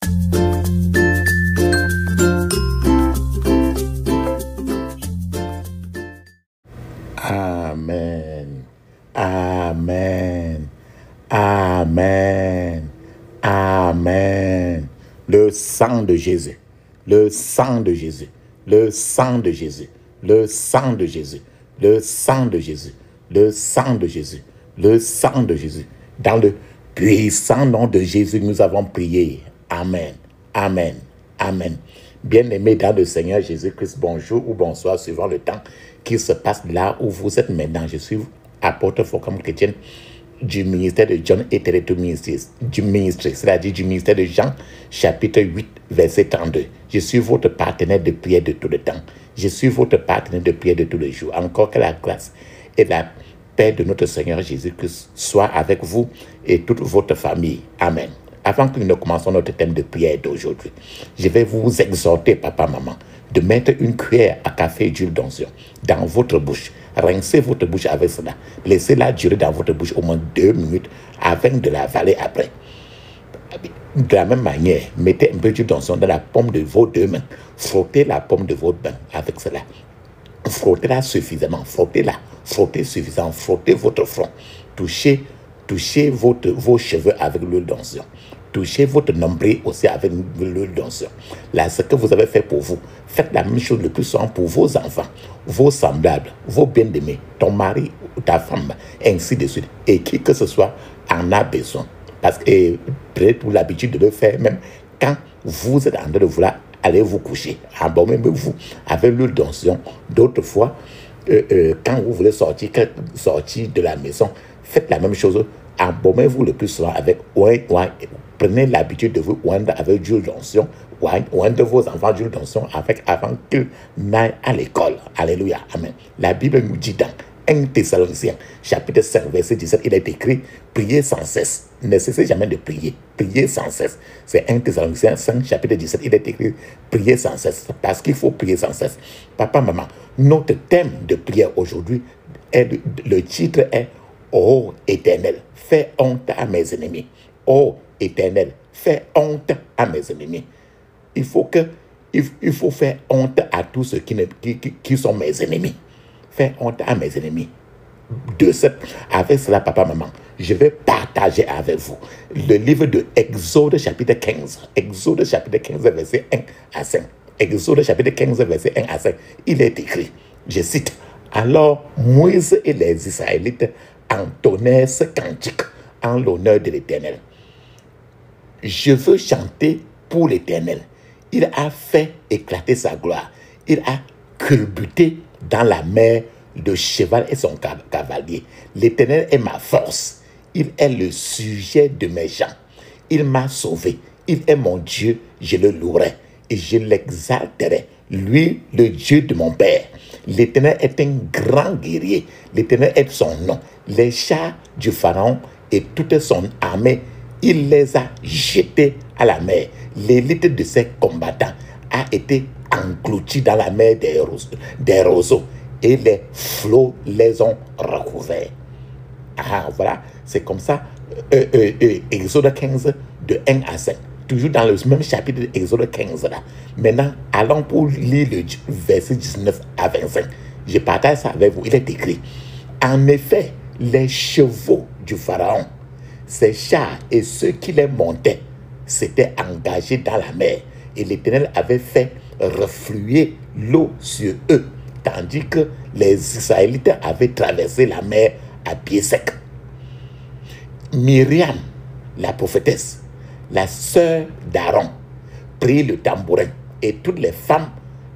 Amen. Amen. Amen. Amen. Le sang de Jésus. Le sang de Jésus. Le sang de Jésus. Le sang de Jésus. Le sang de Jésus. Le sang de Jésus. Le sang de Jésus. Dans le puissant nom de Jésus, nous avons prié. Amen. Amen. Amen. Bien-aimés dans le Seigneur Jésus-Christ, bonjour ou bonsoir, suivant le temps qui se passe là où vous êtes maintenant. Je suis apôtre Focam chrétienne du ministère de John et Territory Ministries, c'est-à-dire du ministère de Jean, chapitre 8, verset 32. Je suis votre partenaire de prière de tout le temps. Je suis votre partenaire de prière de tous les jours. Encore que la grâce et la paix de notre Seigneur Jésus-Christ soient avec vous et toute votre famille. Amen. Avant que nous ne commencions notre thème de prière d'aujourd'hui, je vais vous exhorter, papa, maman, de mettre une cuillère à café d'huile d'onction dans votre bouche. Rincez votre bouche avec cela. Laissez-la durer dans votre bouche au moins 2 minutes avant de l'avaler après. De la même manière, mettez un peu d'huile d'onction dans la paume de vos 2 mains. Frottez la paume de votre main avec cela. Frottez-la suffisamment. Frottez-la. Frottez suffisamment. Frottez votre front. Touchez vos cheveux avec l'huile d'onction. Touchez votre nombril aussi avec l'huile d'onction. Là, ce que vous avez fait pour vous, faites la même chose le plus souvent pour vos enfants, vos semblables, vos bien-aimés, ton mari ou ta femme, ainsi de suite. Et qui que ce soit en a besoin. Parce que peut-être vous l'habitude de le faire même quand vous êtes en train de vouloir aller vous coucher. Embaumez-vous avec l'huile d'onction. D'autres fois, quand vous voulez sortir de la maison, faites la même chose. Embaumez-vous le plus souvent avec oint. Prenez l'habitude de vous oindre avec d'huile d'onction. Oindre vos enfants d'huile d'onction avant qu'ils n'aillent à l'école. Alléluia. Amen. La Bible nous dit dans 1 Thessaloniciens, chapitre 5, verset 17, il est écrit, priez sans cesse. Ne cessez jamais de prier. Priez sans cesse. C'est 1 Thessaloniciens 5, chapitre 17, il est écrit, priez sans cesse. Parce qu'il faut prier sans cesse. Papa, maman, notre thème de prière aujourd'hui, le titre est Ô Éternel, fais honte à mes ennemis. Ô Éternel, fais honte à mes ennemis. Il faut faire honte à tous ceux qui sont mes ennemis. Fais honte à mes ennemis. Avec cela, papa, maman, je vais partager avec vous le livre de Exode chapitre 15. Exode chapitre 15, verset 1 à 5. Exode chapitre 15, verset 1 à 5. Il est écrit, je cite, « Alors Moïse et les Israélites entonnèrent ce cantique en l'honneur de l'Éternel. Je veux chanter pour l'Éternel. Il a fait éclater sa gloire. Il a culbuté dans la mer le cheval et son cavalier. L'Éternel est ma force. Il est le sujet de mes chants. Il m'a sauvé. Il est mon Dieu. Je le louerai et je l'exalterai. Lui, le Dieu de mon Père. L'Éternel est un grand guerrier. L'Éternel est son nom. Les chars du Pharaon et toute son armée, il les a jetés à la mer. L'élite de ses combattants a été engloutie dans la mer des roseaux et les flots les ont recouverts. Ah, voilà, c'est comme ça. Exode 15, de 1 à 5. Toujours dans le même chapitre d'Exode 15 là. Maintenant, allons pour lire le verset 19 à 25. Je partage ça avec vous. Il est écrit, en effet, les chevaux du Pharaon, ses chars et ceux qui les montaient s'étaient engagés dans la mer. Et l'Éternel avait fait refluer l'eau sur eux, tandis que les Israélites avaient traversé la mer à pied sec. Myriam, la prophétesse, la sœur d'Aaron, prit le tambourin et toutes les femmes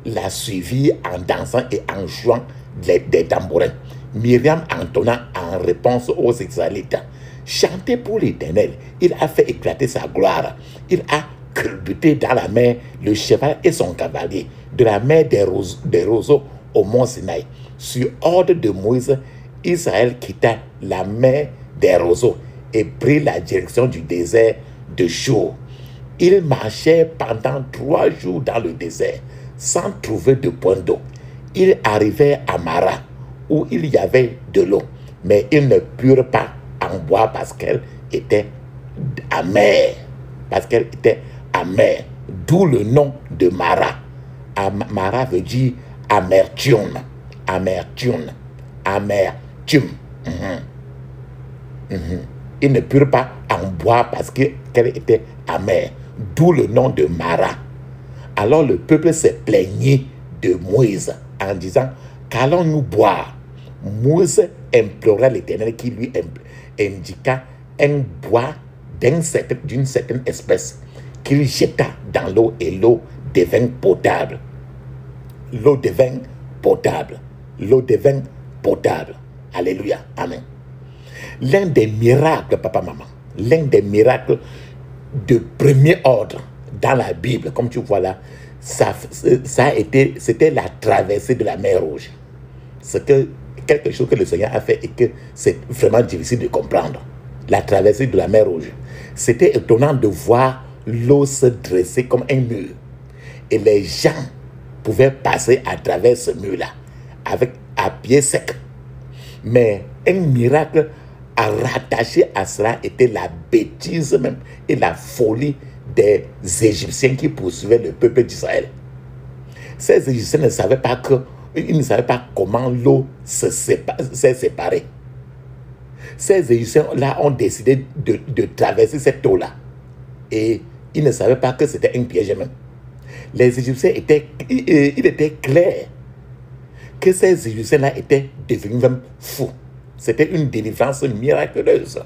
la suivirent en dansant et en jouant des tambourins. Myriam entonna en réponse aux Israélites, chantez pour l'Éternel, il a fait éclater sa gloire, il a culbuté dans la mer le cheval et son cavalier, de la mer des roseaux au mont Sinaï. Sur ordre de Moïse, Israël quitta la mer des roseaux et prit la direction du désert de Shur. Ils marchaient pendant 3 jours dans le désert, sans trouver de point d'eau. Ils arrivèrent à Mara, où il y avait de l'eau, mais ils ne purent pas en boire parce qu'elle était amère. amer. D'où le nom de Mara. Mara veut dire amertume. Amertume. Amertume. Ils ne purent pas en boire parce qu'elle était amère. D'où le nom de Mara. Alors le peuple s'est plaigné de Moïse en disant, qu'allons-nous boire? Moïse implora l'Éternel qui lui indiqua un bois d'une certaine espèce qu'il jeta dans l'eau et l'eau devint potable. L'eau devint potable. L'eau devint potable. Alléluia. Amen. L'un des miracles, papa, maman, l'un des miracles de premier ordre dans la Bible, comme tu vois là, c'était la traversée de la mer Rouge. C'est quelque chose que le Seigneur a fait et que c'est vraiment difficile de comprendre. La traversée de la mer Rouge. C'était étonnant de voir l'eau se dresser comme un mur. Et les gens pouvaient passer à travers ce mur-là à pied sec. Mais un miracle à rattacher à cela était la bêtise même et la folie des Égyptiens qui poursuivaient le peuple d'Israël. Ces Égyptiens ne savaient pas comment l'eau s'est séparée. Ces Égyptiens-là ont décidé de traverser cette eau-là. Et ils ne savaient pas que c'était un piège même. Les Égyptiens il était clair que ces Égyptiens-là étaient devenus même fous. C'était une délivrance miraculeuse.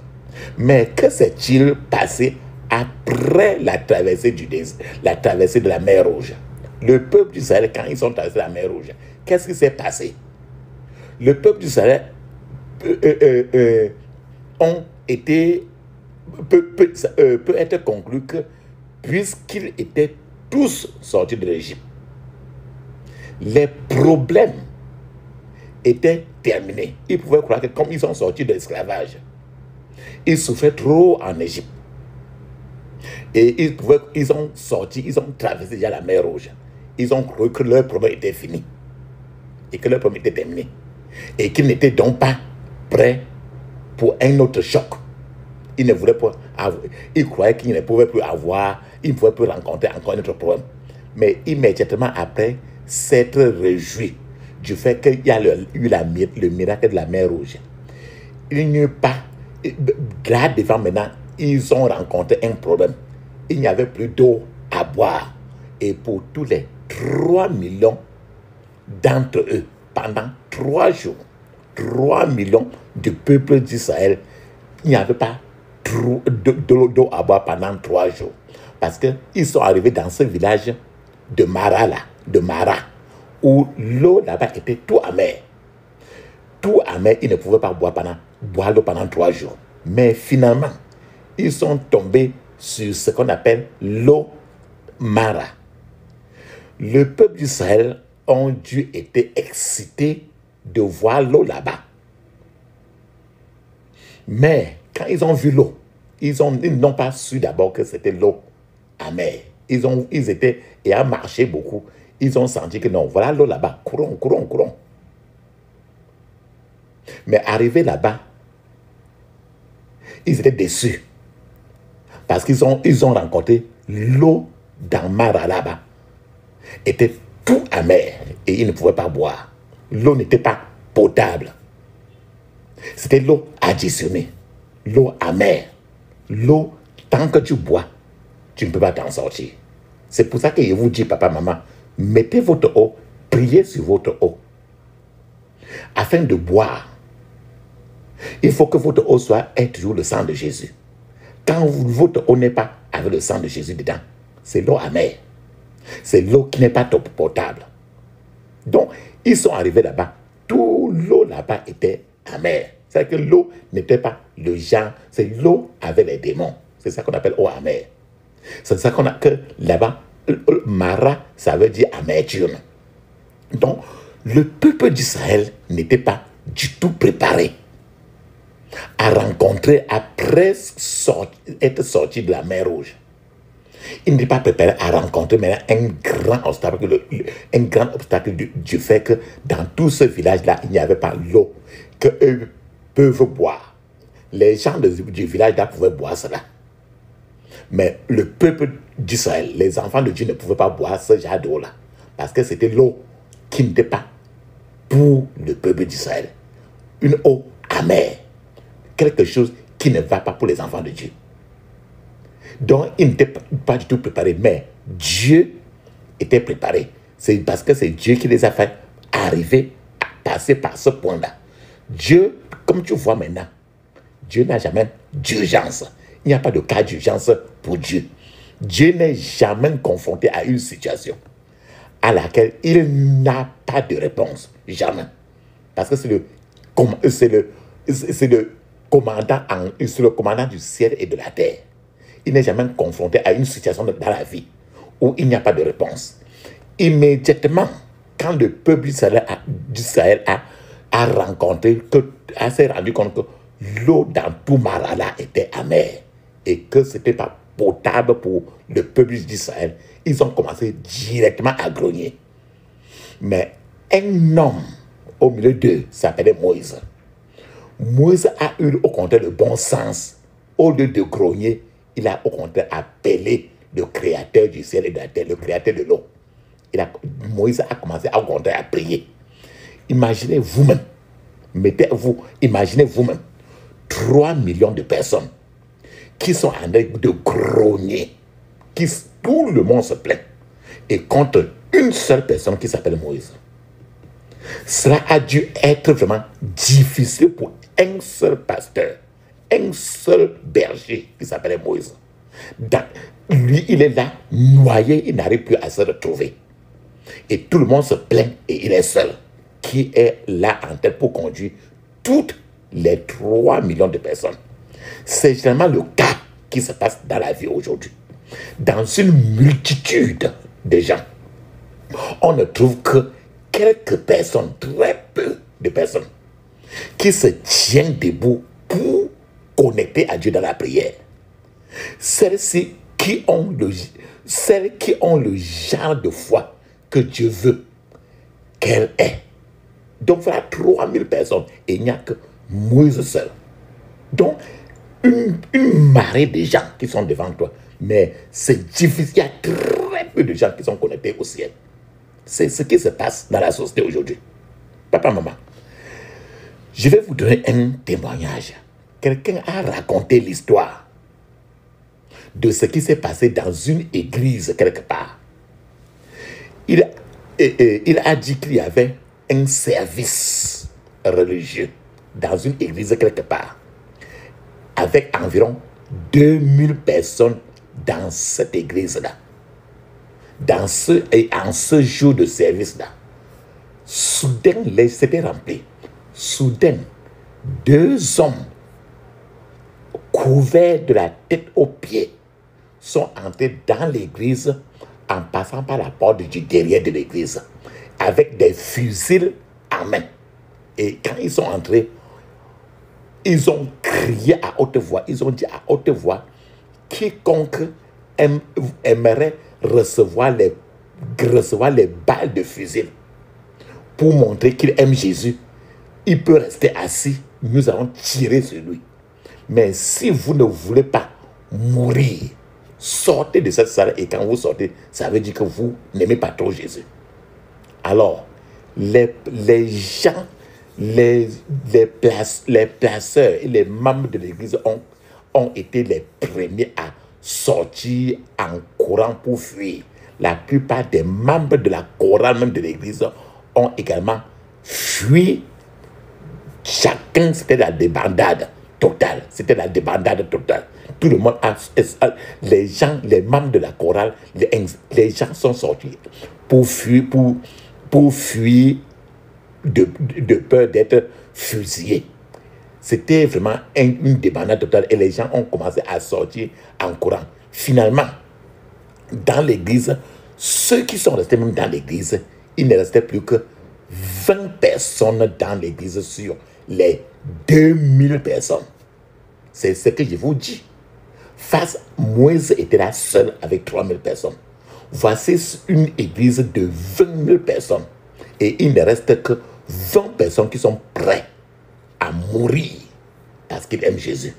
Mais que s'est-il passé après la traversée de la mer Rouge? Le peuple d'Israël, quand ils ont traversé la mer Rouge, qu'est-ce qui s'est passé? Le peuple d'Israël peut être conclu que puisqu'ils étaient tous sortis de l'Égypte, les problèmes étaient terminés. Ils pouvaient croire que comme ils sont sortis de l'esclavage, ils souffraient trop en Égypte. Et ils ont traversé déjà la mer Rouge. Ils ont cru que leur problème était fini. Et que leur problème était terminé. Et qu'ils n'étaient donc pas prêts pour un autre choc. Ils ne voulaient pas avoir, ils croyaient qu'ils ne pouvaient plus avoir, ils ne pouvaient plus rencontrer encore un autre problème. Mais immédiatement après s'être réjouis du fait qu'il y a eu le miracle de la mer Rouge, il n'y a pas, là devant maintenant, ils ont rencontré un problème. Il n'y avait plus d'eau à boire. Et pour tous les 3 millions d'entre eux, pendant 3 jours, 3 millions du peuple d'Israël, il n'y avait pas d'eau à boire pendant 3 jours. Parce qu'ils sont arrivés dans ce village de Mara, où l'eau là-bas était tout amère. Tout amer, ils ne pouvaient pas boire l'eau pendant 3 jours. Mais finalement, ils sont tombés sur ce qu'on appelle l'eau Mara. Le peuple d'Israël ont dû être excités de voir l'eau là-bas. Mais quand ils ont vu l'eau, ils n'ont pas su d'abord que c'était l'eau amère. Ils étaient et à marcher beaucoup. Ils ont senti que non, voilà l'eau là-bas, courons. Mais arrivés là-bas, ils étaient déçus. Parce qu'ils ont rencontré l'eau dans Mara là-bas. Était tout amer et ils ne pouvaient pas boire. L'eau n'était pas potable. C'était l'eau additionnée, l'eau amère. L'eau, tant que tu bois, tu ne peux pas t'en sortir. C'est pour ça que je vous dis, papa, maman, mettez votre eau, priez sur votre eau. Afin de boire, il faut que votre eau ait toujours le sang de Jésus. Quand votre eau n'est pas avec le sang de Jésus dedans, c'est l'eau amère. C'est l'eau qui n'est pas potable. Donc, ils sont arrivés là-bas. Toute l'eau là-bas était amère. C'est-à-dire que l'eau n'était pas le genre, c'est l'eau avec les démons. C'est ça qu'on appelle eau amère. C'est ça qu'on a que là-bas, Mara, ça veut dire amertume. Donc, le peuple d'Israël n'était pas du tout préparé à rencontrer, après être sorti de la mer Rouge. Il n'était pas préparé à rencontrer maintenant un grand obstacle du fait que dans tout ce village-là, il n'y avait pas l'eau qu'eux peuvent boire. Les gens du village-là pouvaient boire cela. Mais le peuple d'Israël, les enfants de Dieu ne pouvaient pas boire ce genre d'eau-là. Parce que c'était l'eau qui n'était pas pour le peuple d'Israël. Une eau amère. Quelque chose qui ne va pas pour les enfants de Dieu. Donc, ils n'étaient pas du tout préparés. Mais Dieu était préparé. C'est parce que c'est Dieu qui les a fait arriver à passer par ce point-là. Dieu, comme tu vois maintenant, Dieu n'a jamais d'urgence. Il n'y a pas de cas d'urgence pour Dieu. Dieu n'est jamais confronté à une situation à laquelle il n'a pas de réponse. Jamais. Parce que c'est le commandant du ciel et de la terre. Il n'est jamais confronté à une situation dans la vie où il n'y a pas de réponse. Immédiatement, quand le peuple d'Israël a rencontré, s'est rendu compte que l'eau dans tout Marala était amère et que ce n'était pas potable pour le peuple d'Israël, ils ont commencé directement à grogner. Mais un homme au milieu d'eux s'appelait Moïse. Moïse a eu au contraire le bon sens. Au lieu de grogner, il a au contraire appelé le créateur du ciel et de la terre, le créateur de l'eau. Moïse a commencé au contraire à prier. Imaginez vous-même, imaginez vous-même 3 millions de personnes qui sont en train de grogner, tout le monde se plaint, et contre une seule personne qui s'appelle Moïse. Cela a dû être vraiment difficile pour un seul pasteur, un seul berger qui s'appelait Moïse. Lui, il est là, noyé, il n'arrive plus à se retrouver. Et tout le monde se plaint et il est seul, qui est là en tête pour conduire toutes les 3 millions de personnes. C'est généralement le cas qui se passe dans la vie aujourd'hui. Dans une multitude de gens, on ne trouve que quelques personnes, très peu de personnes, qui se tiennent debout pour connecter à Dieu dans la prière. Celles qui ont le genre de foi que Dieu veut qu'elle ait. Donc voilà 3000 personnes et il n'y a que Moïse seul. Donc une marée de gens qui sont devant toi. Mais c'est difficile, il y a très peu de gens qui sont connectés au ciel. C'est ce qui se passe dans la société aujourd'hui. Papa, maman, je vais vous donner un témoignage. Quelqu'un a raconté l'histoire de ce qui s'est passé dans une église quelque part. Il a dit qu'il y avait un service religieux dans une église quelque part, avec environ 2000 personnes dans cette église-là. En ce jour de service-là, soudain, c'était rempli. Soudain, 2 hommes couverts de la tête aux pieds sont entrés dans l'église en passant par la porte du derrière de l'église avec des fusils en main. Et quand ils sont entrés, ils ont crié à haute voix, ils ont dit à haute voix, quiconque aimerait recevoir les balles de fusil pour montrer qu'il aime Jésus, il peut rester assis, nous allons tirer sur lui. Mais si vous ne voulez pas mourir, sortez de cette salle, et quand vous sortez, ça veut dire que vous n'aimez pas trop Jésus. Alors, les gens, les placeurs et les membres de l'église ont été les premiers à sortir en courant pour fuir. La plupart des membres de la chorale même de l'église ont également fui. Chacun, c'était la débandade totale. C'était la débandade totale. Tout le monde les membres de la chorale, les gens sont sortis pour fuir de peur d'être fusillés. C'était vraiment une débandade totale et les gens ont commencé à sortir en courant. Finalement, dans l'église, ceux qui sont restés même dans l'église, il ne restait plus que 20 personnes dans l'église sur les 2000 personnes. C'est ce que je vous dis. Moïse était là seul avec 3000 personnes. Voici une église de 20 000 personnes. Et il ne reste que 20 personnes qui sont prêtes à mourir parce qu'ils aiment Jésus.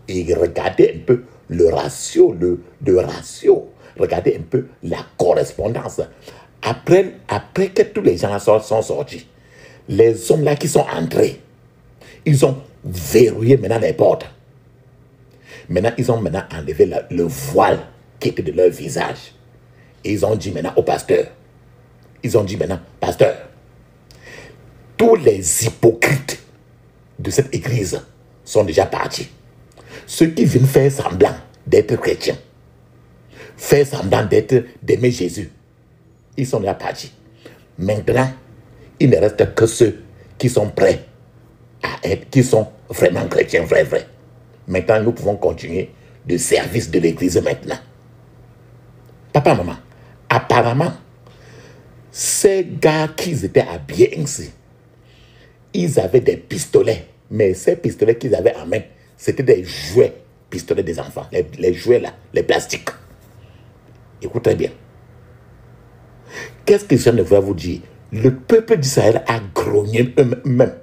Et regardez un peu le ratio, le ratio. Regardez un peu la correspondance. Après que tous les gens sont sortis, les hommes là qui sont entrés, ils ont verrouillé maintenant les portes. Maintenant, ils ont maintenant enlevé le voile qui était de leur visage. Et ils ont dit maintenant au pasteur, ils ont dit maintenant, pasteur, tous les hypocrites de cette église sont déjà partis. Ceux qui viennent faire semblant d'être chrétiens, faire semblant d'aimer Jésus, ils sont déjà partis. Maintenant, il ne reste que ceux qui sont prêts à être, qui sont vraiment chrétiens, vrai. Maintenant, nous pouvons continuer le service de l'église maintenant. Papa, maman, apparemment, ces gars qui étaient habillés ainsi, ils avaient des pistolets, mais ces pistolets qu'ils avaient en main, c'était des jouets, pistolets des enfants, les jouets là, les plastiques. Écoutez bien. Qu'est-ce que je ne veux vous dire? Le peuple d'Israël a grogné eux-mêmes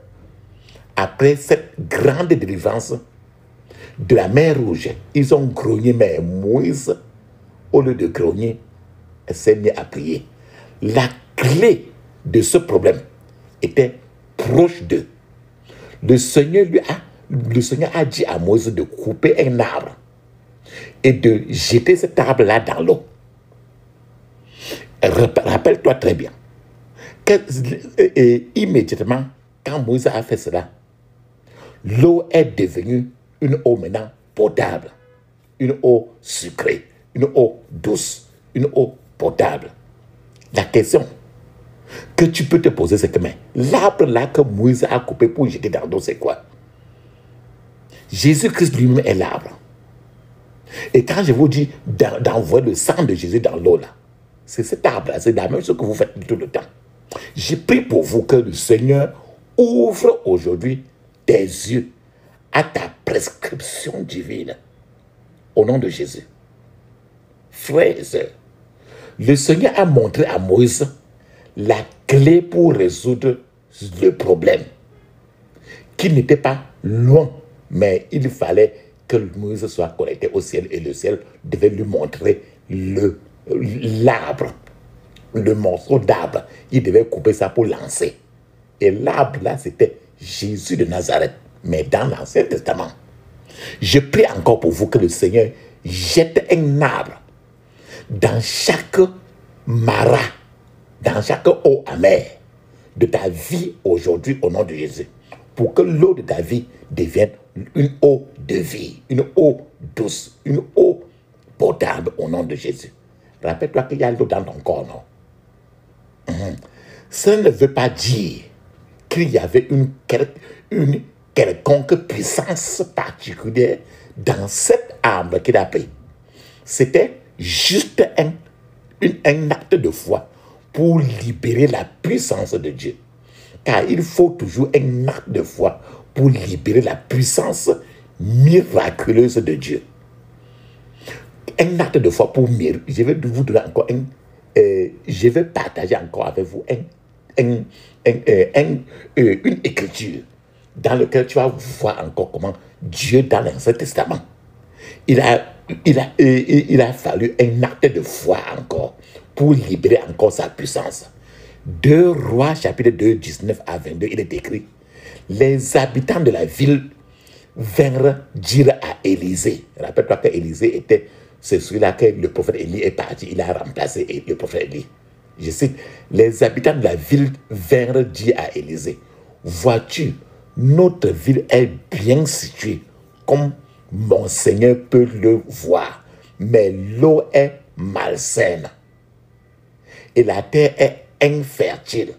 après cette grande délivrance de la mer Rouge. Ils ont grogné, mais Moïse, au lieu de grogner, s'est mis à prier. La clé de ce problème était proche d'eux. Le Seigneur a dit à Moïse de couper un arbre et de jeter cet arbre-là dans l'eau. Rappelle-toi très bien et immédiatement, quand Moïse a fait cela, l'eau est devenue une eau maintenant potable, une eau sucrée, une eau douce, une eau potable. La question que tu peux te poser, c'est que l'arbre là que Moïse a coupé pour jeter dans l'eau, c'est quoi? Jésus-Christ lui-même est l'arbre. Et quand je vous dis d'envoyer le sang de Jésus dans l'eau là, c'est cet arbre là, c'est la même chose que vous faites tout le temps. J'ai prie pour vous que le Seigneur ouvre aujourd'hui tes yeux à ta prescription divine. Au nom de Jésus. Frères et sœurs, le Seigneur a montré à Moïse la clé pour résoudre le problème. Qui n'était pas loin, mais il fallait que Moïse soit connecté au ciel et le ciel devait lui montrer l'arbre, le morceau d'arbre. Il devait couper ça pour lancer. Et l'arbre là, c'était Jésus de Nazareth, mais dans l'Ancien Testament. Je prie encore pour vous que le Seigneur jette un arbre dans chaque maras, dans chaque eau amère de ta vie aujourd'hui au nom de Jésus, pour que l'eau de ta vie devienne une eau de vie, une eau douce, une eau potable au nom de Jésus. Rappelle-toi qu'il y a l'eau dans ton corps, non? Ça ne veut pas dire qu'il y avait une quelconque puissance particulière dans cet arbre qu'il a pris. C'était juste un acte de foi pour libérer la puissance de Dieu. Car il faut toujours un acte de foi pour libérer la puissance miraculeuse de Dieu. Un acte de foi pour miracle. Je vais vous donner encore je vais partager encore avec vous une écriture dans laquelle tu vas voir encore comment Dieu, dans l'Ancien Testament, il a fallu un acte de foi encore pour libérer encore sa puissance. 2 Rois, chapitre 2, 19 à 22, il est écrit: les habitants de la ville vinrent dire à Élisée. Rappelle-toi qu'Élisée était celui-là que le prophète Élie est parti, il a remplacé le prophète Élie. Je cite: les habitants de la ville vinrent dire à Élisée: vois-tu, notre ville est bien située, comme mon Seigneur peut le voir, mais l'eau est malsaine et la terre est infertile.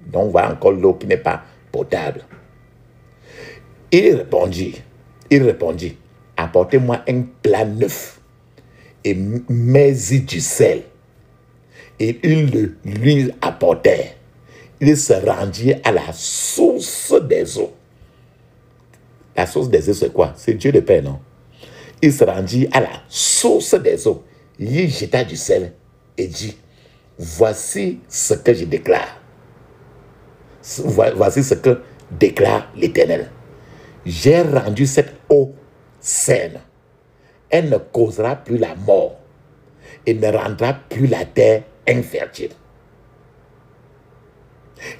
Donc voilà encore l'eau qui n'est pas potable. Il répondit, apportez-moi un plat neuf et mets-y du sel. Et ils le lui apportèrent. Il se rendit à la source des eaux. La source des eaux, c'est quoi? C'est Dieu le Père, non? Il se rendit à la source des eaux. Il jeta du sel et dit: voici ce que je déclare. Voici ce que déclare l'Éternel. J'ai rendu cette eau saine Elle ne causera plus la mort et ne rendra plus la terre infertile.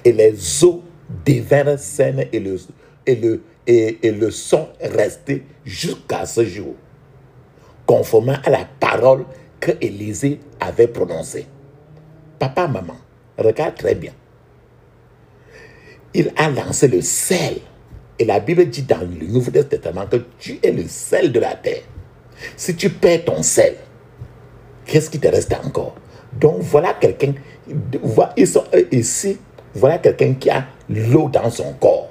Et les eaux devinrent saines et le sont restés jusqu'à ce jour, conformément à la parole que Élisée avait prononcée. Papa, maman, regarde très bien. Il a lancé le sel. Et la Bible dit dans le Nouveau Testament que tu es le sel de la terre. Si tu perds ton sel, qu'est-ce qui te reste encore? Donc voilà quelqu'un, ici, voilà quelqu'un qui a l'eau dans son corps.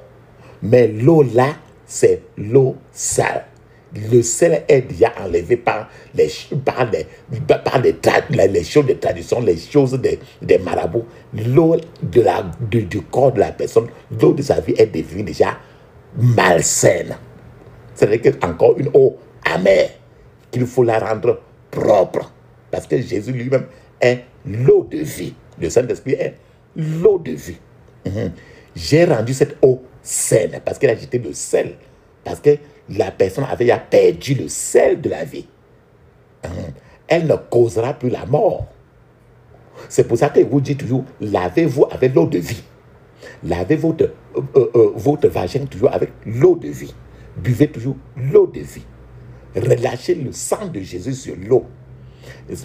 Mais l'eau là, c'est l'eau sale. Le sel est déjà enlevé par les choses de tradition, les choses des marabouts. L'eau du corps de la personne, l'eau de sa vie est devenue déjà malsaine. C'est-à-dire qu'encore une eau amère, qu'il faut la rendre propre. Parce que Jésus lui-même est l'eau de vie. Le Saint-Esprit est l'eau de vie. J'ai rendu cette eau saine parce qu'elle a jeté le sel. Parce que la personne avait perdu le sel de la vie. Elle ne causera plus la mort. C'est pour ça que je vous dis toujours, lavez-vous avec l'eau de vie. Lavez votre vagin toujours avec l'eau de vie. Buvez toujours l'eau de vie. Relâchez le sang de Jésus sur l'eau.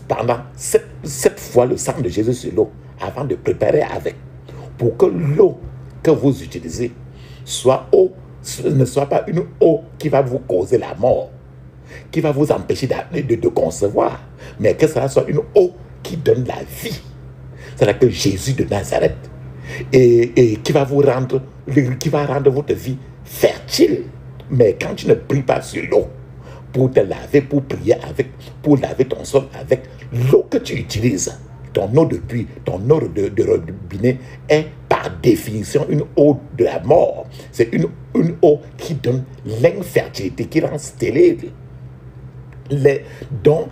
Pendant 7 fois le sang de Jésus sur l'eau, avant de préparer avec. Pour que l'eau que vous utilisez ne soit pas une eau qui va vous causer la mort, qui va vous empêcher de concevoir, mais que cela soit une eau qui donne la vie. C'est-à-dire que Jésus de Nazareth, et qui va rendre votre vie fertile. Mais quand tu ne pries pas sur l'eau, pour te laver, pour prier avec, pour laver ton sol avec l'eau que tu utilises, ton eau de pluie, ton eau de robinet est par définition une eau de la mort. C'est une eau qui donne l'infertilité, qui rend stérile. Donc,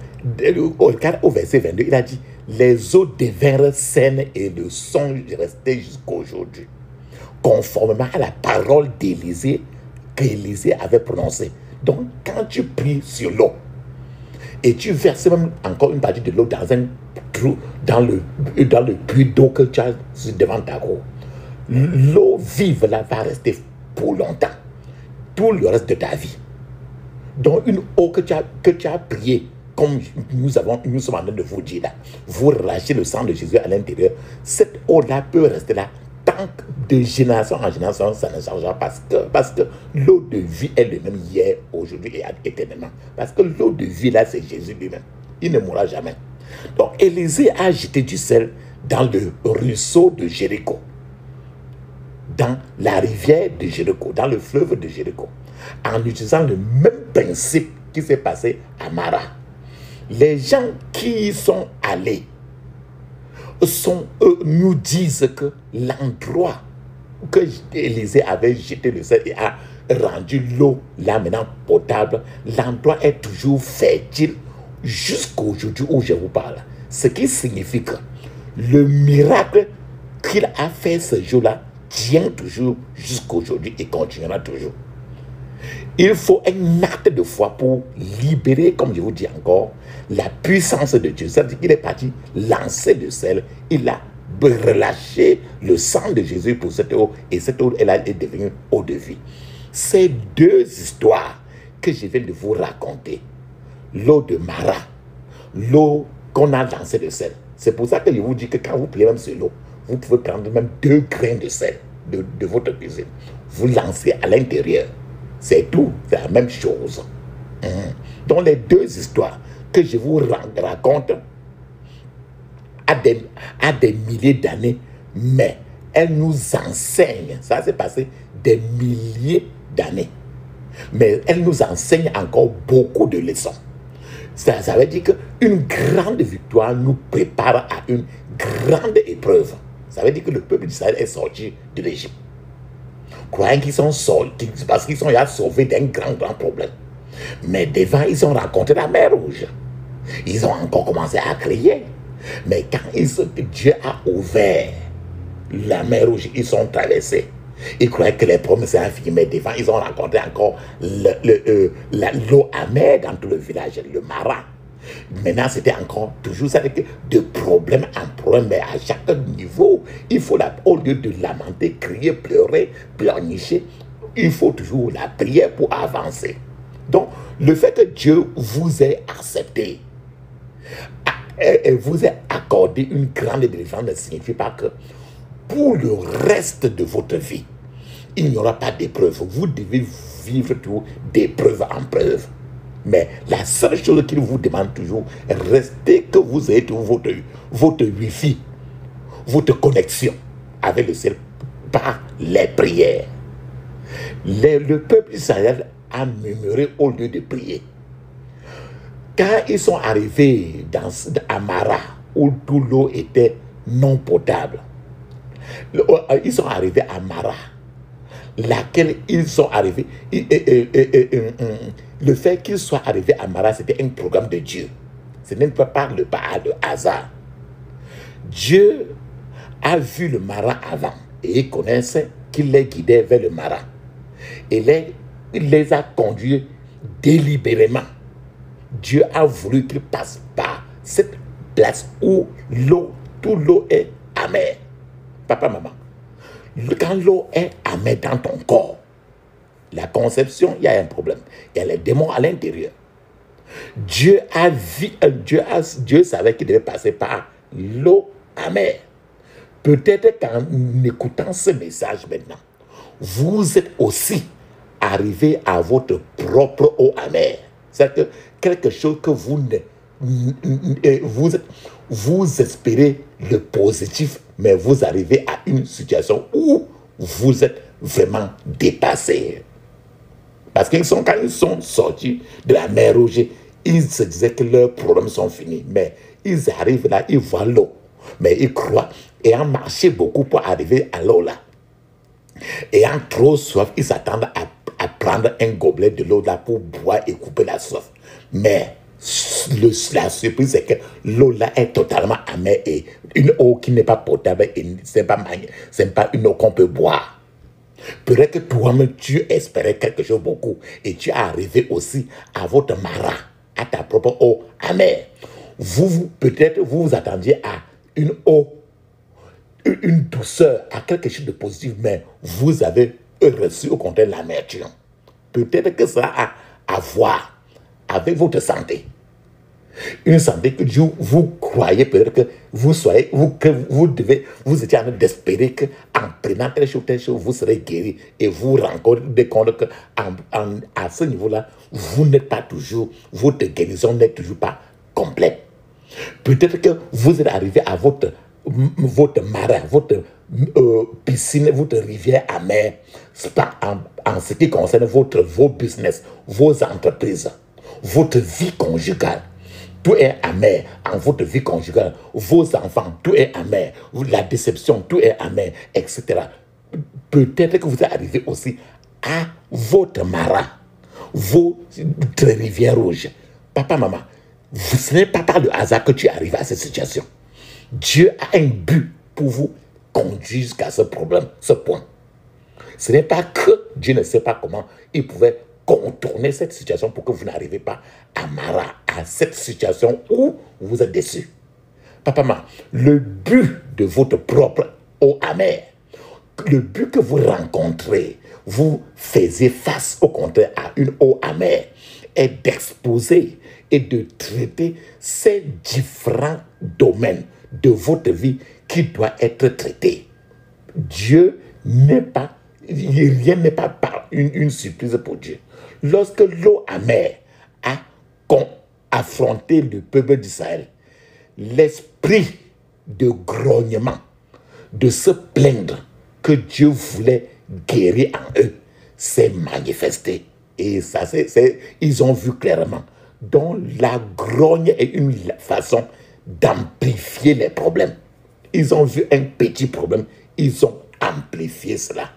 au verset 22, il a dit, les eaux devinrent saines et le sont restés jusqu'à aujourd'hui, conformément à la parole d'Élisée qu'Élisée avait prononcée. Donc, quand tu pries sur l'eau, et tu verses même encore une partie de l'eau dans un trou, dans le puits d'eau que tu as devant ta cour, l'eau vive là va rester pour longtemps, tout le reste de ta vie. Donc, une eau que tu as priée, comme nous sommes en train de vous dire là, vous relâchez le sang de Jésus à l'intérieur, cette eau-là peut rester là tant que de génération en génération, ça ne changera pas parce que l'eau de vie est le même hier, aujourd'hui et éternellement. Parce que l'eau de vie là, c'est Jésus lui-même. Il ne mourra jamais. Donc, Élisée a jeté du sel dans le ruisseau de Jéricho, dans la rivière de Jéricho, dans le fleuve de Jéricho, en utilisant le même principe qui s'est passé à Mara. Les gens qui y sont allés nous disent que l'endroit que Élisée avait jeté le sel et a rendu l'eau là maintenant potable, l'endroit est toujours fertile jusqu'aujourd'hui où je vous parle. Ce qui signifie que le miracle qu'il a fait ce jour-là tient toujours jusqu'aujourd'hui et continuera toujours. Il faut un acte de foi pour libérer, comme je vous dis encore, la puissance de Dieu. C'est-à-dire qu'il est parti lancer le sel, il a relâché le sang de Jésus pour cette eau, et cette eau, elle est devenue eau de vie. Ces deux histoires que je viens de vous raconter, l'eau de Mara, l'eau qu'on a lancé le sel. C'est pour ça que je vous dis que quand vous priez même sur l'eau, vous pouvez prendre même 2 grains de sel de votre cuisine. Vous lancez à l'intérieur. C'est tout, c'est la même chose. Donc les deux histoires que je vous raconte à des milliers d'années, mais elles nous enseignent, ça s'est passé des milliers d'années, mais elles nous enseignent encore beaucoup de leçons. Ça veut dire qu'une grande victoire nous prépare à une grande épreuve. Ça veut dire que le peuple d'Israël est sorti de l'Égypte, croyant qu'ils sont sortis parce qu'ils sont déjà sauvés d'un grand problème. Mais devant, ils ont rencontré la mer Rouge. Ils ont encore commencé à crier. Mais quand Dieu a ouvert la mer Rouge, ils sont traversés. Ils croyaient que les problèmes c'est infini, mais devant, ils ont rencontré encore l'eau amère dans tout le village, le Mara. Maintenant, c'était encore toujours ça, de problème en problème, mais à chaque niveau, il faut, au lieu de lamenter, crier, pleurer, pleurnicher, il faut toujours la prière pour avancer. Donc, le fait que Dieu vous ait accepté, et vous ait accordé une grande délivrance ne signifie pas que pour le reste de votre vie, il n'y aura pas d'épreuve. Vous devez vivre toujours d'épreuve en preuve. Mais la seule chose qu'il vous demande toujours, restez que vous ayez toujours votre wifi, votre connexion avec le ciel par les prières. Le peuple d'Israël a murmuré au lieu de prier. Quand ils sont arrivés à Mara, où toute l'eau était non potable, ils sont arrivés à Mara, laquelle ils sont arrivés. Le fait qu'ils soient arrivés à Mara, c'était un programme de Dieu. Ce n'est pas le hasard. Dieu a vu le Mara avant et il connaissait qu'il les guidait vers le Mara. Et il les a conduits délibérément. Dieu a voulu qu'ils passent par cette place où toute l'eau est amère. Papa, maman, quand l'eau est amère dans ton corps, la conception, il y a un problème. Il y a les démons à l'intérieur. Dieu savait qu'il devait passer par l'eau amère. Peut-être qu'en écoutant ce message maintenant, vous êtes aussi arrivé à votre propre eau amère. C'est-à-dire que quelque chose que vous espérez le positif, mais vous arrivez à une situation où vous êtes vraiment dépassé. Parce que quand ils sont sortis de la mer Rouge, ils se disaient que leurs problèmes sont finis. Mais ils arrivent là, ils voient l'eau. Mais ils croient, ayant marché beaucoup pour arriver à l'eau là, ayant trop soif, ils s'attendent à prendre un gobelet de l'eau là pour boire et couper la soif. Mais la surprise, c'est que l'eau là est totalement amère et une eau qui n'est pas potable et ce n'est pas une eau qu'on peut boire. Peut-être que toi-même, tu espérais quelque chose beaucoup et tu es arrivé aussi à votre Mara, à ta propre eau amère. Peut-être vous attendiez à une eau, une douceur, à quelque chose de positif, mais vous avez reçu au contraire l'amertume. Peut-être que ça a à voir avec votre santé. Une santé que vous croyez peut-être que vous étiez en train d'espérer qu'en prenant telle chose, vous serez guéri. Et vous rendez compte qu'à ce niveau-là, vous n'êtes pas toujours, votre guérison n'est toujours pas complète. Peut-être que vous êtes arrivé à votre marin, votre piscine, votre rivière amère, en ce qui concerne vos business, vos entreprises, votre vie conjugale. Tout est amer en votre vie conjugale. Vos enfants, tout est amer. La déception, tout est amer, etc. Peut-être que vous êtes arrivé aussi à votre Mara, votre rivière rouge. Papa, maman, ce n'est pas par le hasard que tu arrives à cette situation. Dieu a un but pour vous conduire jusqu'à ce problème, ce point. Ce n'est pas que Dieu ne sait pas comment il pouvait contourner cette situation pour que vous n'arrivez pas à Mara, à cette situation où vous êtes déçu. Papa, maman, le but de votre propre eau amère, le but que vous rencontrez, vous faisiez face au contraire à une eau amère, est d'exposer et de traiter ces différents domaines de votre vie qui doivent être traités. Dieu n'est pas, rien n'est pas une surprise pour Dieu. Lorsque l'eau amère a affronté le peuple d'Israël, l'esprit de grognement, de se plaindre que Dieu voulait guérir en eux, s'est manifesté. Et ça, ils ont vu clairement. Donc la grogne est une façon d'amplifier les problèmes. Ils ont vu un petit problème, ils ont amplifié cela.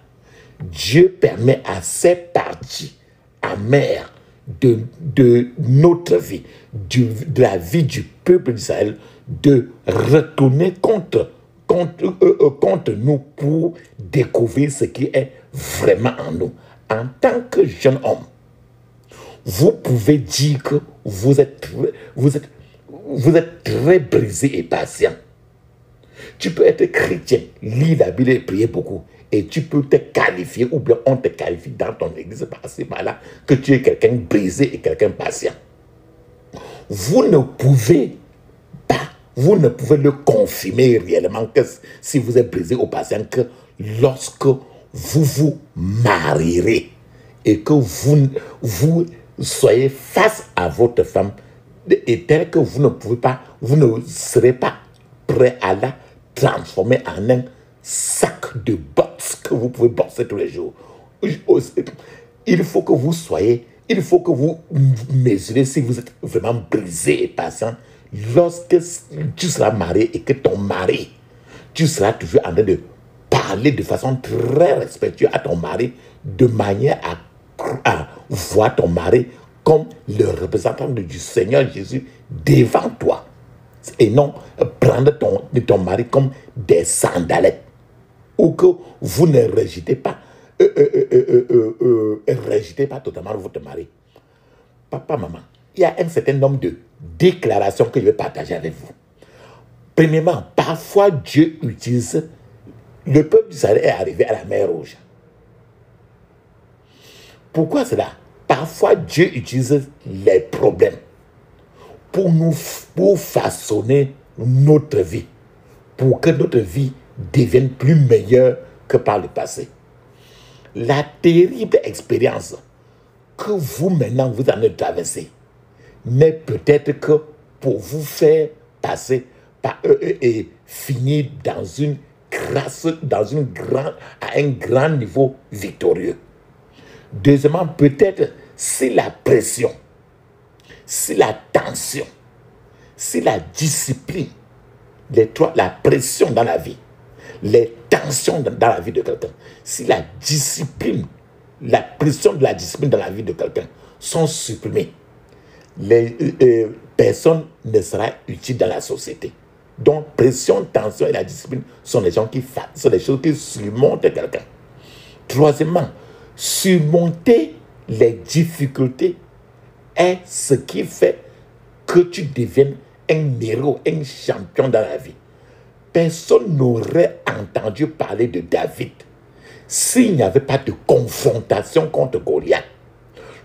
Dieu permet à ces parties amères de notre vie, de la vie du peuple d'Israël, de retourner contre contre nous pour découvrir ce qui est vraiment en nous. En tant que jeune homme, vous pouvez dire que vous êtes très brisé et patient. Tu peux être chrétien, lire la Bible et prier beaucoup. Et tu peux te qualifier, ou bien on te qualifie dans ton église par-ci, par-là, que tu es quelqu'un brisé et quelqu'un patient. Vous ne pouvez le confirmer réellement que si vous êtes brisé ou patient, que lorsque vous vous marierez et que vous soyez face à votre femme, et tel que vous ne serez pas prêt à la transformer en un sac de boxe que vous pouvez boxer tous les jours. Il faut que vous mesurez si vous êtes vraiment brisé et patient lorsque tu seras marié et que ton mari, tu seras toujours en train de parler de façon très respectueuse à ton mari, de manière à voir ton mari comme le représentant du Seigneur Jésus devant toi. Et non prendre ton mari comme des sandalettes. Ou que vous ne rejetez pas totalement votre mari. Papa, maman, il y a un certain nombre de déclarations que je vais partager avec vous. Premièrement, parfois Dieu utilise, le peuple d'Israël est arrivé à la mer Rouge. Pourquoi cela? Parfois Dieu utilise les problèmes pour façonner notre vie, pour que notre vie devienne plus meilleure que par le passé. La terrible expérience que vous maintenant vous en avez traversée n'est peut-être que pour vous faire passer par et finir dans une grâce, à un grand niveau victorieux. Deuxièmement, peut-être si la pression, si la tension, si la discipline, la pression dans la vie, les tensions dans la vie de quelqu'un, si la discipline, la pression de la discipline dans la vie de quelqu'un sont supprimées, les personnes ne seront utiles dans la société. Donc, pression, tension et la discipline sont les choses qui surmontent quelqu'un. Troisièmement, surmonter les difficultés est ce qui fait que tu deviennes un héros, un champion dans la vie. Personne n'aurait entendu parler de David s'il n'y avait pas de confrontation contre Goliath.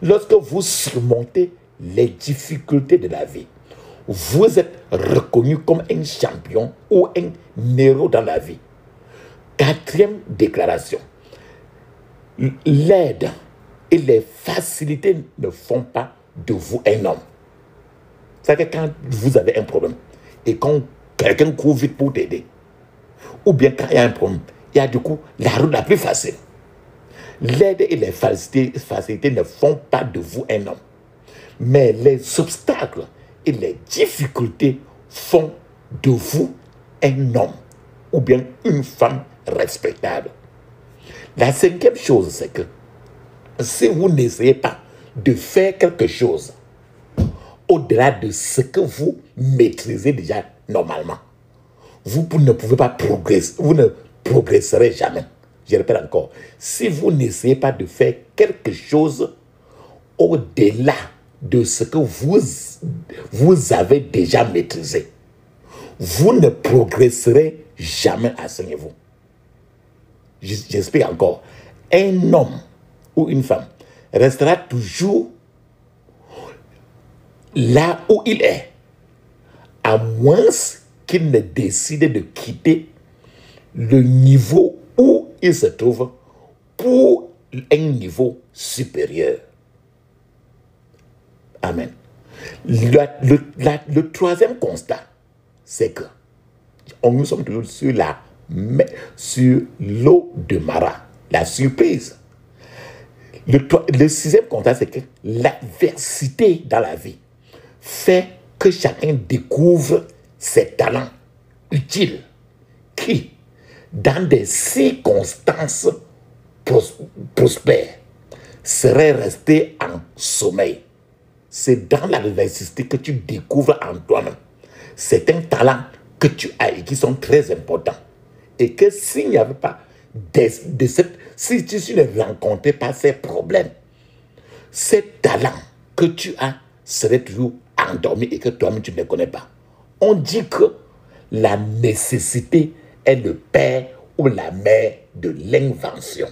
Lorsque vous surmontez les difficultés de la vie, vous êtes reconnu comme un champion ou un héros dans la vie. Quatrième déclaration. L'aide et les facilités ne font pas de vous un homme. C'est-à-dire que quand vous avez un problème et quand quelqu'un court vite pour t'aider, ou bien quand il y a un problème, il y a du coup la route la plus facile. L'aide et les facilités ne font pas de vous un homme. Mais les obstacles et les difficultés font de vous un homme ou bien une femme respectable. La cinquième chose, c'est que si vous n'essayez pas de faire quelque chose au-delà de ce que vous maîtrisez déjà normalement, vous ne pouvez pas progresser, vous ne progresserez jamais. Je répète encore, si vous n'essayez pas de faire quelque chose au-delà de ce que vous avez déjà maîtrisé, vous ne progresserez jamais à ce niveau. J'explique encore. Un homme ou une femme restera toujours là où il est, à moins qu'il ne décide de quitter le niveau où il se trouve pour un niveau supérieur. Amen. Le troisième constat, c'est que nous sommes toujours sur l'eau de Mara, la surprise. Le sixième constat, c'est que l'adversité dans la vie fait que chacun découvre ses talents utiles qui, dans des circonstances prospères, seraient restés en sommeil. C'est dans l'adversité que tu découvres en toi-même certains talents que tu as et qui sont très importants. Et que s'il n'y avait pas si tu ne rencontrais pas ces problèmes, ces talents que tu as seraient toujours endormis et que toi-même tu ne les connais pas. On dit que la nécessité est le père ou la mère de l'invention.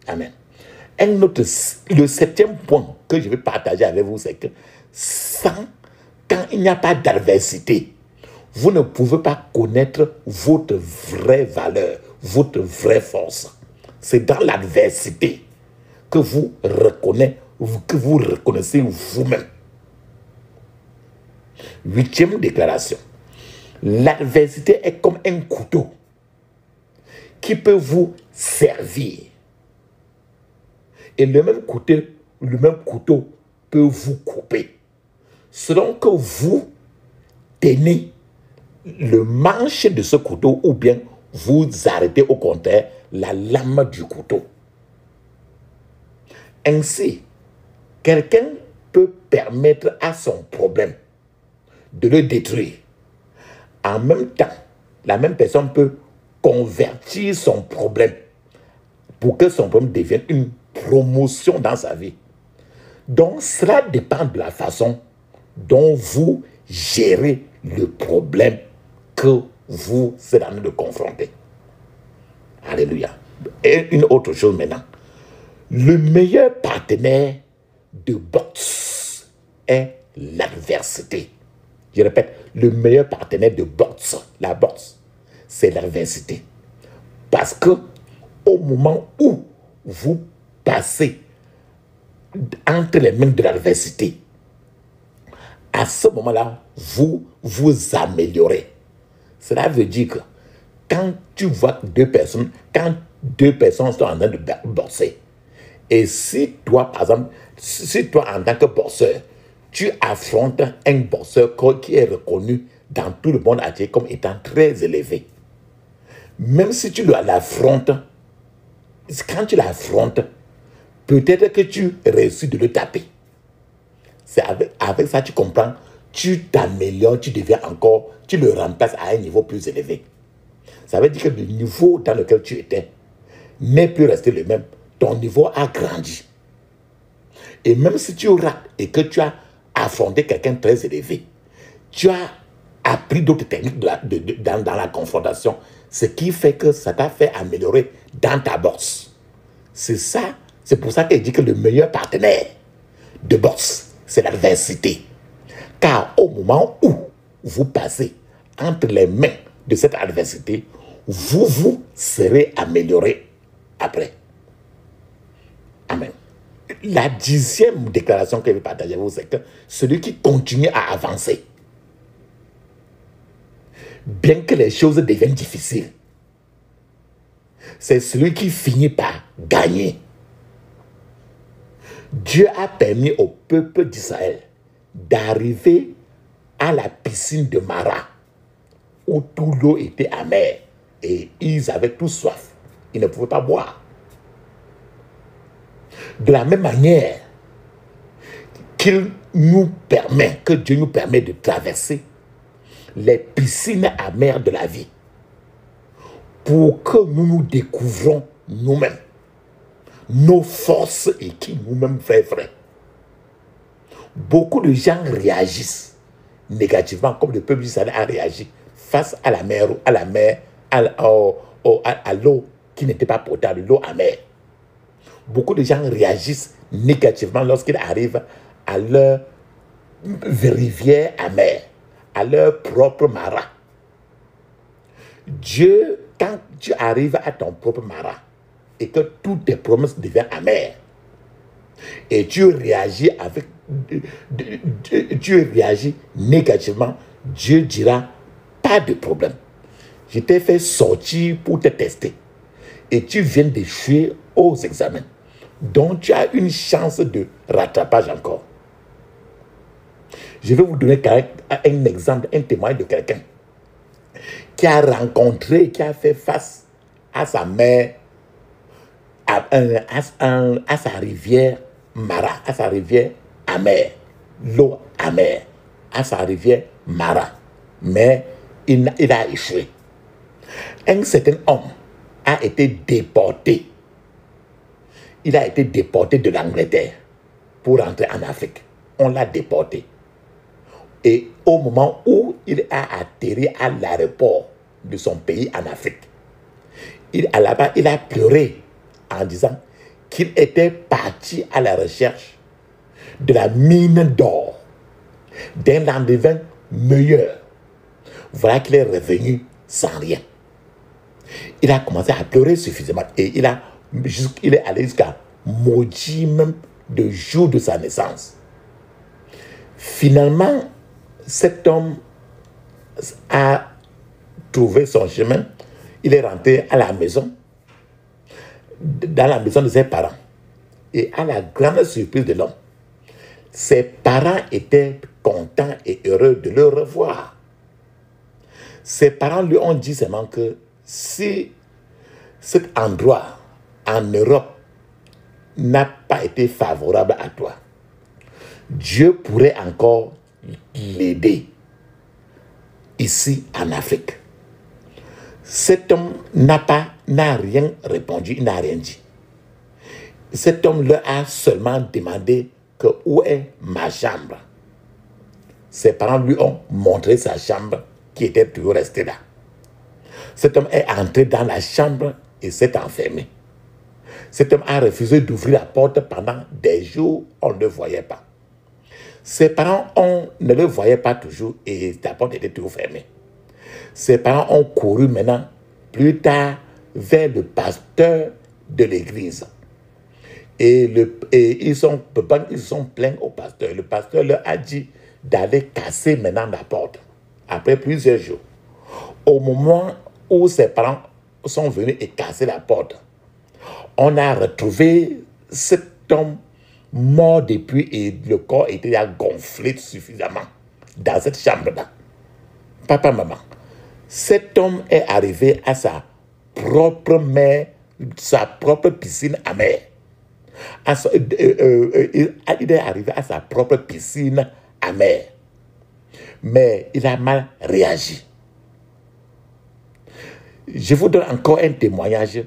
Amen. Le 7e point que je vais partager avec vous, c'est que quand il n'y a pas d'adversité, vous ne pouvez pas connaître votre vraie valeur, votre vraie force. C'est dans l'adversité que vous reconnaissez vous-même. 8e déclaration. L'adversité est comme un couteau qui peut vous servir. Et le même couteau peut vous couper. Selon que vous tenez le manche de ce couteau ou bien vous arrêtez au contraire la lame du couteau. Ainsi, quelqu'un peut permettre à son problème de le détruire. En même temps, la même personne peut convertir son problème pour que son problème devienne une promotion dans sa vie. Donc, cela dépend de la façon dont vous gérez le problème que vous êtes en train de confronter. Alléluia. Et une autre chose maintenant. Le meilleur partenaire de boxe est l'adversité. Je répète, le meilleur partenaire de boxe, la boxe, c'est l'adversité. Parce que au moment où vous passez entre les mains de l'adversité, à ce moment-là, vous vous améliorez. Cela veut dire que quand tu vois deux personnes sont en train de boxer, et si toi, par exemple, si toi en tant que boxeur, tu affrontes un boxeur qui est reconnu dans tout le monde entier comme étant très élevé, même si tu l'affrontes, quand tu l'affrontes, peut-être que tu réussis de le taper. C'est avec ça, tu comprends, tu t'améliores, tu le remplaces à un niveau plus élevé. Ça veut dire que le niveau dans lequel tu étais n'est plus resté le même. Ton niveau a grandi. Et même si tu rates et que tu as affronté quelqu'un de très élevé, tu as appris d'autres techniques dans la confrontation, ce qui fait que ça t'a fait améliorer dans ta boxe. C'est pour ça qu'il dit que le meilleur partenaire de boxe, c'est l'adversité. Car au moment où vous passez entre les mains de cette adversité, vous serez amélioré après. Amen. La 10e déclaration que je vais partager avec vous, c'est que celui qui continue à avancer, bien que les choses deviennent difficiles, c'est celui qui finit par gagner. Dieu a permis au peuple d'Israël d'arriver à la piscine de Mara, où toute l'eau était amère et ils avaient tous soif. Ils ne pouvaient pas boire. De la même manière que Dieu nous permet de traverser les piscines amères de la vie pour que nous nous découvrons nous-mêmes, nos forces et qui nous-mêmes frères. Beaucoup de gens réagissent négativement comme le peuple d'Israël a réagi face à la mer, à l'eau qui n'était pas potable, l'eau amère. Beaucoup de gens réagissent négativement lorsqu'ils arrivent à leur rivière amère, à leur propre marat. Dieu, quand tu arrives à ton propre marat et que toutes tes promesses deviennent amères, et tu réagis négativement, Dieu dira, pas de problème. Je t'ai fait sortir pour te tester. Et tu viens d'échouer aux examens. Donc tu as une chance de rattrapage encore. Je vais vous donner un exemple, un témoignage de quelqu'un qui a rencontré, qui a fait face à sa mère, à sa rivière Mara, à sa rivière amère, l'eau amère, à sa rivière Mara. Mais il a échoué. Un certain homme a été déporté. Il a été déporté de l'Angleterre pour rentrer en Afrique. On l'a déporté. Et au moment où il a atterri à l'aéroport de son pays en Afrique, là-bas, il a pleuré en disant qu'il était parti à la recherche de la mine d'or, d'un lendemain meilleur. Voilà qu'il est revenu sans rien. Il a commencé à pleurer suffisamment et il est allé jusqu'à maudire même le jour de sa naissance. Finalement, cet homme a trouvé son chemin. Il est rentré à la maison, dans la maison de ses parents. Et à la grande surprise de l'homme, ses parents étaient contents et heureux de le revoir. Ses parents lui ont dit seulement que si cet endroit en Europe n'a pas été favorable à toi, Dieu pourrait encore l'aider ici en Afrique. Cet homme n'a rien répondu, il n'a rien dit. Cet homme leur a seulement demandé que où est ma chambre. Ses parents lui ont montré sa chambre qui était toujours restée là. Cet homme est entré dans la chambre et s'est enfermé. Cet homme a refusé d'ouvrir la porte pendant des jours, on ne le voyait pas. Ses parents ne le voyaient pas toujours et la porte était toujours fermée. Ses parents ont couru maintenant, plus tard, vers le pasteur de l'église. Et ils se sont plaints au pasteur. Le pasteur leur a dit d'aller casser maintenant la porte. Après plusieurs jours, au moment où ses parents sont venus et casser la porte, on a retrouvé cet homme mort depuis et le corps était déjà gonflé suffisamment dans cette chambre-là. Papa, maman, cet homme est arrivé à sa propre mer, sa propre piscine amère. Il est arrivé à sa propre piscine amère. Mais il a mal réagi. Je vous donne encore un témoignage.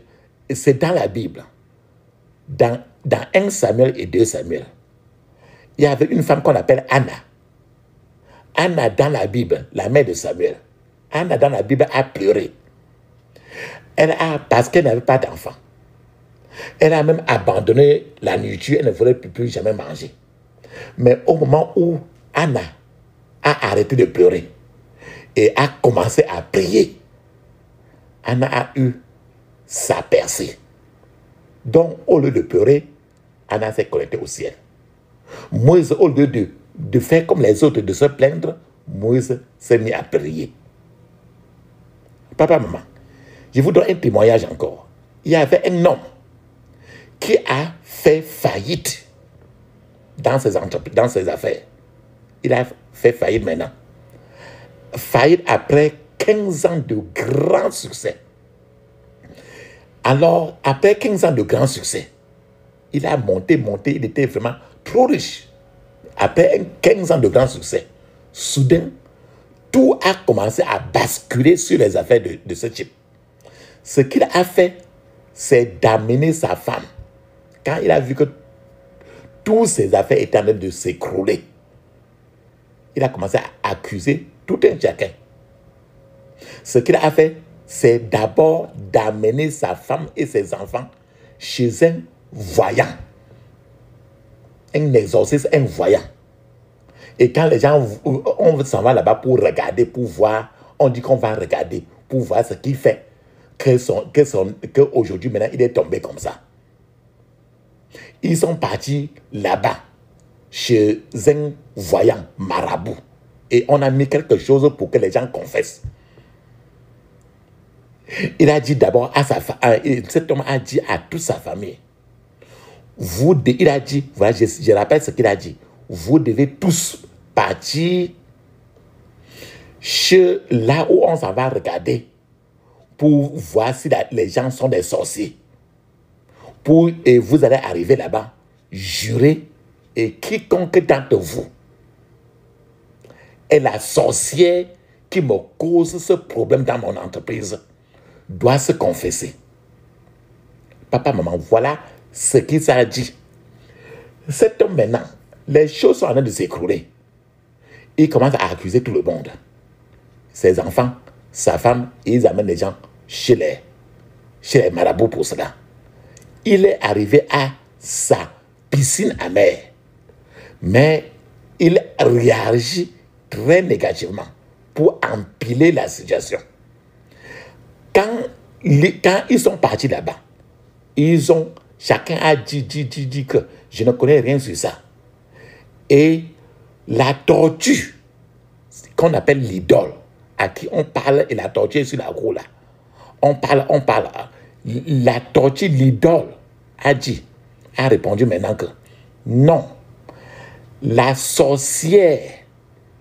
C'est dans la Bible. Dans 1 Samuel et 2 Samuel. Il y avait une femme qu'on appelle Anna. Anna dans la Bible, la mère de Samuel. Anna dans la Bible a pleuré. Parce qu'elle n'avait pas d'enfant. Elle a même abandonné la nourriture, elle ne voulait plus jamais manger. Mais au moment où Anna a arrêté de pleurer et a commencé à prier, Anna a eu sa percée. Donc, au lieu de pleurer, Anna s'est connectée au ciel. Moïse, au lieu de faire comme les autres, de se plaindre, Moïse s'est mis à prier. Papa, maman, je vous donne un témoignage encore. Il y avait un homme qui a fait faillite dans ses entreprises, dans ses affaires. Il a fait faillite maintenant. Faillite après 15 ans de grand succès. Alors, après 15 ans de grand succès, il a monté, il était vraiment trop riche. Après 15 ans de grand succès, soudain, tout a commencé à basculer sur les affaires de ce type. Ce qu'il a fait, c'est d'amener sa femme. Quand il a vu que toutes ses affaires étaient en train de s'écrouler, il a commencé à accuser tout un chacun. Ce qu'il a fait, c'est d'abord d'amener sa femme et ses enfants chez un voyant. Un exorciste, un voyant. Et quand les gens, on s'en va là-bas pour regarder, pour voir, on dit qu'on va regarder, pour voir ce qu'il fait, qu'aujourd'hui, maintenant, il est tombé comme ça. Ils sont partis là-bas, chez un voyant marabout. Et on a mis quelque chose pour que les gens confessent. Il a dit d'abord à sa famille, cet homme a dit à toute sa famille, il a dit, voilà, je rappelle ce qu'il a dit, vous devez tous partir là où on s'en va regarder pour voir si les gens sont des sorciers. Et vous allez arriver là-bas, jurer, et quiconque d'entre vous est la sorcière qui me cause ce problème dans mon entreprise, doit se confesser. Papa, maman, voilà ce qu'il s'est dit. Cet homme maintenant, les choses sont en train de s'écrouler. Il commence à accuser tout le monde. Ses enfants, sa femme, ils amènent les gens chez les marabouts pour cela. Il est arrivé à sa piscine amère. Mais il réagit très négativement pour empiler la situation. Quand ils sont partis là-bas, chacun a dit que je ne connais rien sur ça. Et la tortue, qu'on appelle l'idole, à qui on parle, et la tortue est sur la roue là, on parle, la tortue, l'idole, a répondu maintenant que non, la sorcière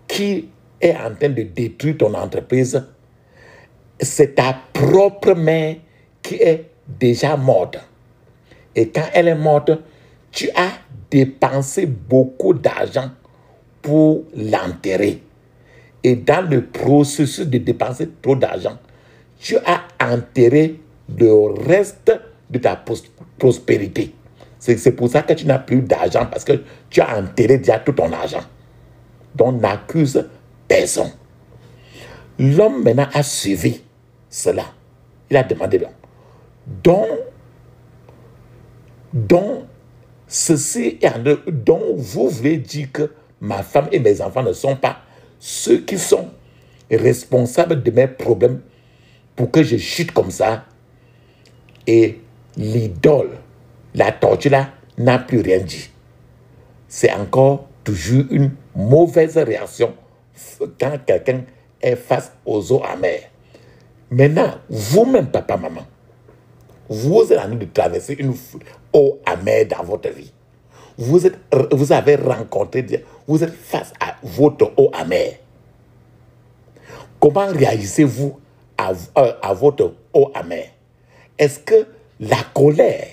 qui est en train de détruire ton entreprise, c'est ta propre mère qui est déjà morte. Et quand elle est morte, tu as dépensé beaucoup d'argent pour l'enterrer. Et dans le processus de dépenser trop d'argent, tu as enterré le reste de ta prospérité. C'est pour ça que tu n'as plus d'argent, parce que tu as enterré déjà tout ton argent. Donc n'accuse personne. L'homme maintenant a suivi cela. Il a demandé donc ceci est dont vous voulez dire que ma femme et mes enfants ne sont pas ceux qui sont responsables de mes problèmes pour que je chute comme ça. Et l'idole, la tortue là, n'a plus rien dit. C'est encore toujours une mauvaise réaction quand quelqu'un est face aux eaux amères. Maintenant, vous-même, papa, maman, vous êtes en train de traverser une eau amère dans votre vie. Vous avez rencontré, vous êtes face à votre eau amère. Comment réagissez-vous à votre eau amère? Est-ce que la colère?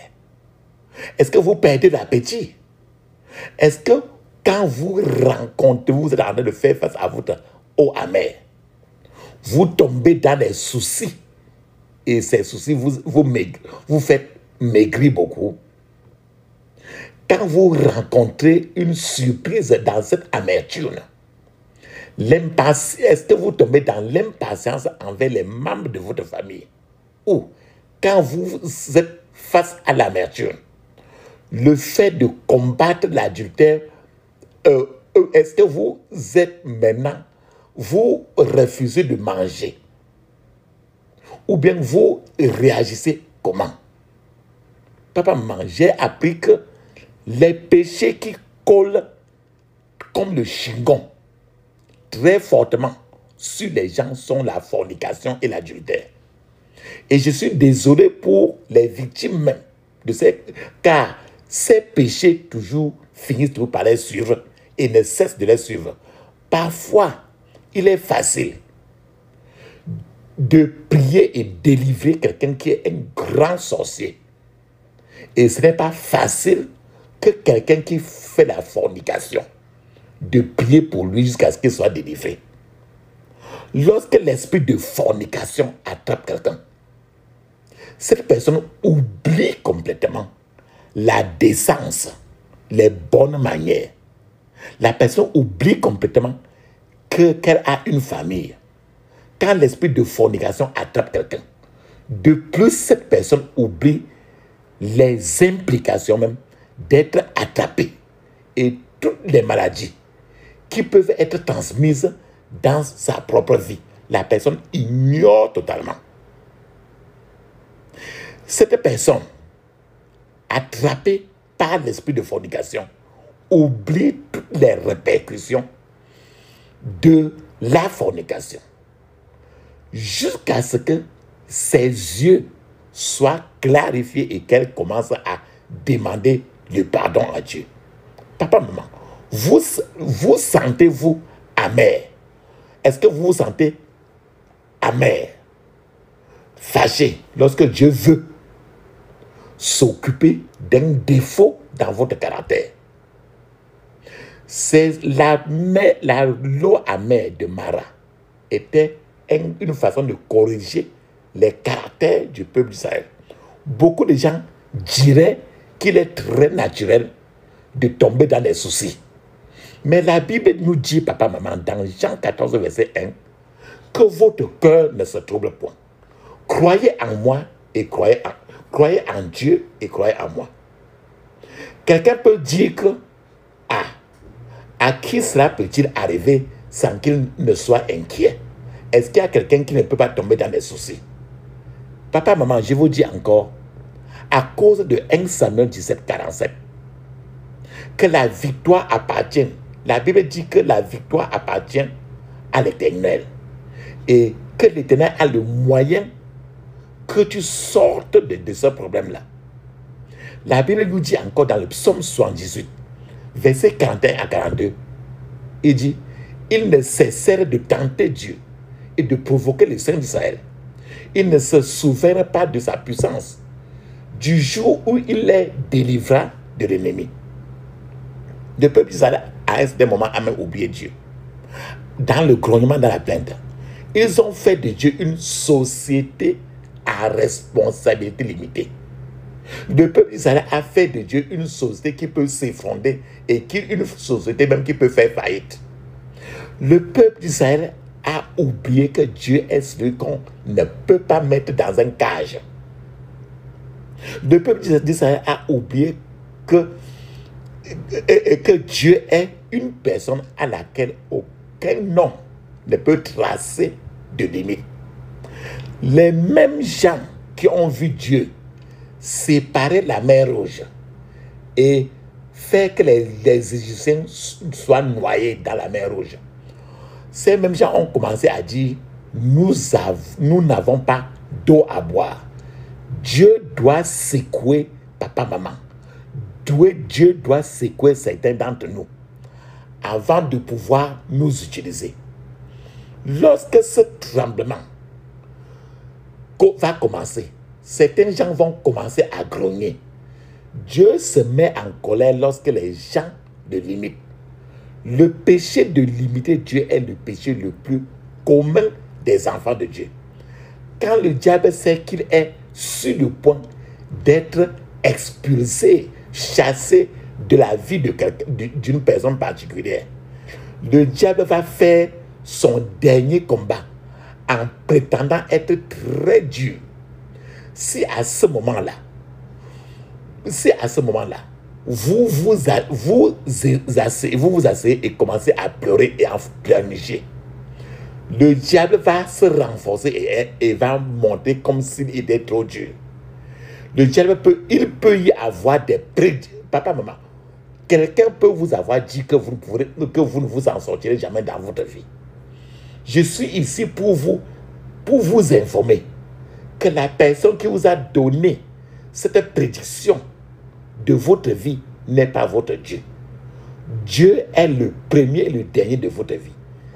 Est-ce que vous perdez l'appétit? Est-ce que quand vous rencontrez, vous êtes en train de faire face à votre eau amère, vous tombez dans les soucis et ces soucis vous faites maigrir beaucoup? Quand vous rencontrez une surprise dans cette amertume, est-ce que vous tombez dans l'impatience envers les membres de votre famille? Ou quand vous êtes face à l'amertume, le fait de combattre l'adultère, est-ce que vous êtes maintenant, vous refusez de manger? Ou bien vous réagissez comment? Papa, maman, j'ai appris que les péchés qui collent comme le chignon très fortement sur les gens sont la fornication et l'adultère. Et je suis désolé pour les victimes même de car ces péchés finissent toujours par les suivre et ne cessent de les suivre. Parfois, il est facile de prier et délivrer quelqu'un qui est un grand sorcier. Et ce n'est pas facile que quelqu'un qui fait la fornication, de prier pour lui jusqu'à ce qu'il soit délivré. Lorsque l'esprit de fornication attrape quelqu'un, cette personne oublie complètement la décence, les bonnes manières. La personne oublie complètement qu'elle a une famille. Quand l'esprit de fornication attrape quelqu'un, de plus cette personne oublie les implications même d'être attrapée et toutes les maladies qui peuvent être transmises dans sa propre vie. La personne ignore totalement. Cette personne, attrapée par l'esprit de fornication, oublie toutes les répercussions de la fornication jusqu'à ce que ses yeux soient clarifiés et qu'elle commence à demander le pardon à Dieu. Papa, maman, vous sentez-vous amer? Est-ce que vous vous sentez amer, fâché, lorsque Dieu veut s'occuper d'un défaut dans votre caractère? C'est l'eau amère de Mara était une façon de corriger les caractères du peuple d'Israël, beaucoup de gens diraient qu'il est très naturel de tomber dans des soucis. Mais la Bible nous dit, papa, maman, dans Jean 14, verset 1, que votre cœur ne se trouble point. Croyez en moi et croyez en Dieu et croyez en moi. Quelqu'un peut dire que, à qui cela peut-il arriver sans qu'il ne soit inquiet? Est-ce qu'il y a quelqu'un qui ne peut pas tomber dans des soucis? Papa, maman, je vous dis encore, à cause de 1 Samuel 17, 47, que la victoire appartient. La Bible dit que la victoire appartient à l'Éternel. Et que l'Éternel a le moyen que tu sortes de ce problème-là. La Bible nous dit encore dans le psaume 78, verset 41 à 42, il dit, il ne cessèrent de tenter Dieu et de provoquer les saints d'Israël. Il ne se souvient pas de sa puissance, du jour où il les délivra de l'ennemi. Le peuple d'Israël, à un certain moment, a même oublié Dieu. Dans le grognement, dans la plainte, ils ont fait de Dieu une société à responsabilité limitée. Le peuple d'Israël a fait de Dieu une société qui peut s'effondrer et une société même qui peut faire faillite. Le peuple d'Israël a oublié que Dieu est celui qu'on ne peut pas mettre dans un cage. Le peuple d'Israël a oublié que Dieu est une personne à laquelle aucun homme ne peut tracer de limite. Les mêmes gens qui ont vu Dieu séparer la mer Rouge et faire que les Égyptiens soient noyés dans la mer Rouge, ces mêmes gens ont commencé à dire, nous n'avons pas d'eau à boire. Dieu doit secouer papa, maman. Dieu doit secouer certains d'entre nous avant de pouvoir nous utiliser. Lorsque ce tremblement va commencer, certains gens vont commencer à grogner. Dieu se met en colère lorsque les gens le limitent. Le péché de limiter Dieu est le péché le plus commun des enfants de Dieu. Quand le diable sait qu'il est sur le point d'être expulsé, chassé de la vie d'une personne particulière, le diable va faire son dernier combat en prétendant être très dur. Si à ce moment-là, vous vous asseyez et commencez à pleurer et à pleurnicher, le diable va se renforcer et va monter comme s'il était trop dur. Le diable peut y avoir des prédictions. Papa, maman, quelqu'un peut vous avoir dit que vous ne vous en sortirez jamais dans votre vie. Je suis ici pour vous informer que la personne qui vous a donné cette prédiction de votre vie n'est pas votre Dieu. Dieu est le premier et le dernier de votre vie.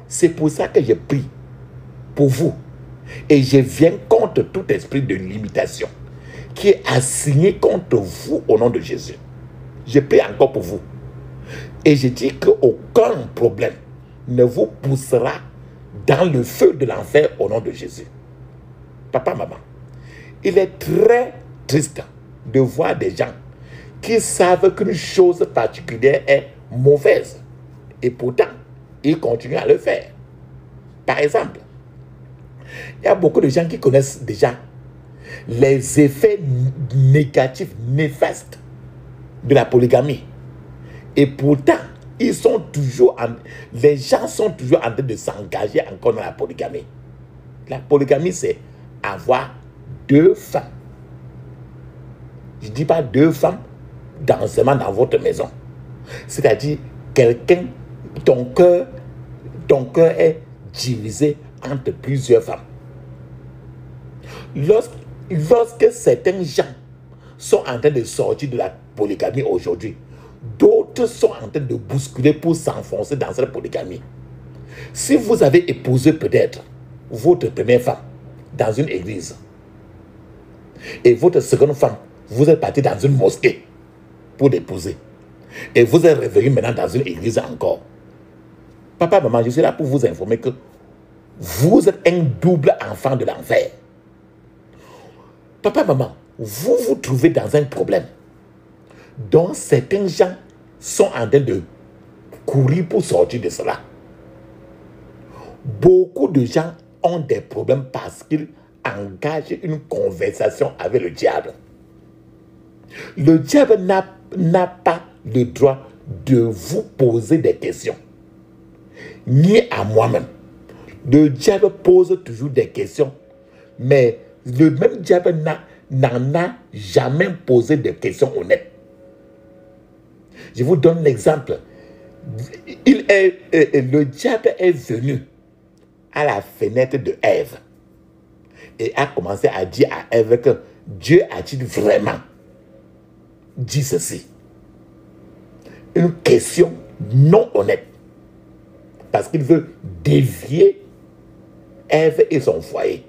C'est pour ça que je prie pour vous. Et je viens contre tout esprit de limitation qui est assigné contre vous au nom de Jésus. Je prie encore pour vous. Et je dis qu'aucun problème ne vous poussera dans le feu de l'enfer au nom de Jésus. Papa, maman, il est très triste de voir des gens qui savent qu'une chose particulière est mauvaise. Et pourtant, ils continuent à le faire. Par exemple, il y a beaucoup de gens qui connaissent déjà les effets négatifs, néfastes de la polygamie. Et pourtant, les gens sont toujours en train de s'engager encore dans la polygamie. La polygamie, c'est avoir 2 femmes. Je ne dis pas 2 femmes seulement dans votre maison. C'est-à-dire, ton cœur est divisé entre plusieurs femmes. Lorsque certains gens sont en train de sortir de la polygamie aujourd'hui, d'autres sont en train de bousculer pour s'enfoncer dans cette polygamie. Si vous avez épousé peut-être votre première femme dans une église et votre seconde femme, vous êtes parti dans une mosquée pour l'épouser et vous êtes revenu maintenant dans une église encore. Papa, maman, je suis là pour vous informer que vous êtes un double enfant de l'enfer. Papa, maman, vous vous trouvez dans un problème dont certains gens sont en train de courir pour sortir de cela. Beaucoup de gens ont des problèmes parce qu'ils engagent une conversation avec le diable. Le diable n'a pas le droit de vous poser des questions, ni à moi-même. Le diable pose toujours des questions, mais le même diable n'en a jamais posé de questions honnêtes. Je vous donne l'exemple. Le diable est venu à la fenêtre de Ève et a commencé à dire à Ève que Dieu a-t-il vraiment dit ceci? Une question non honnête, parce qu'il veut dévier Ève et son foyer.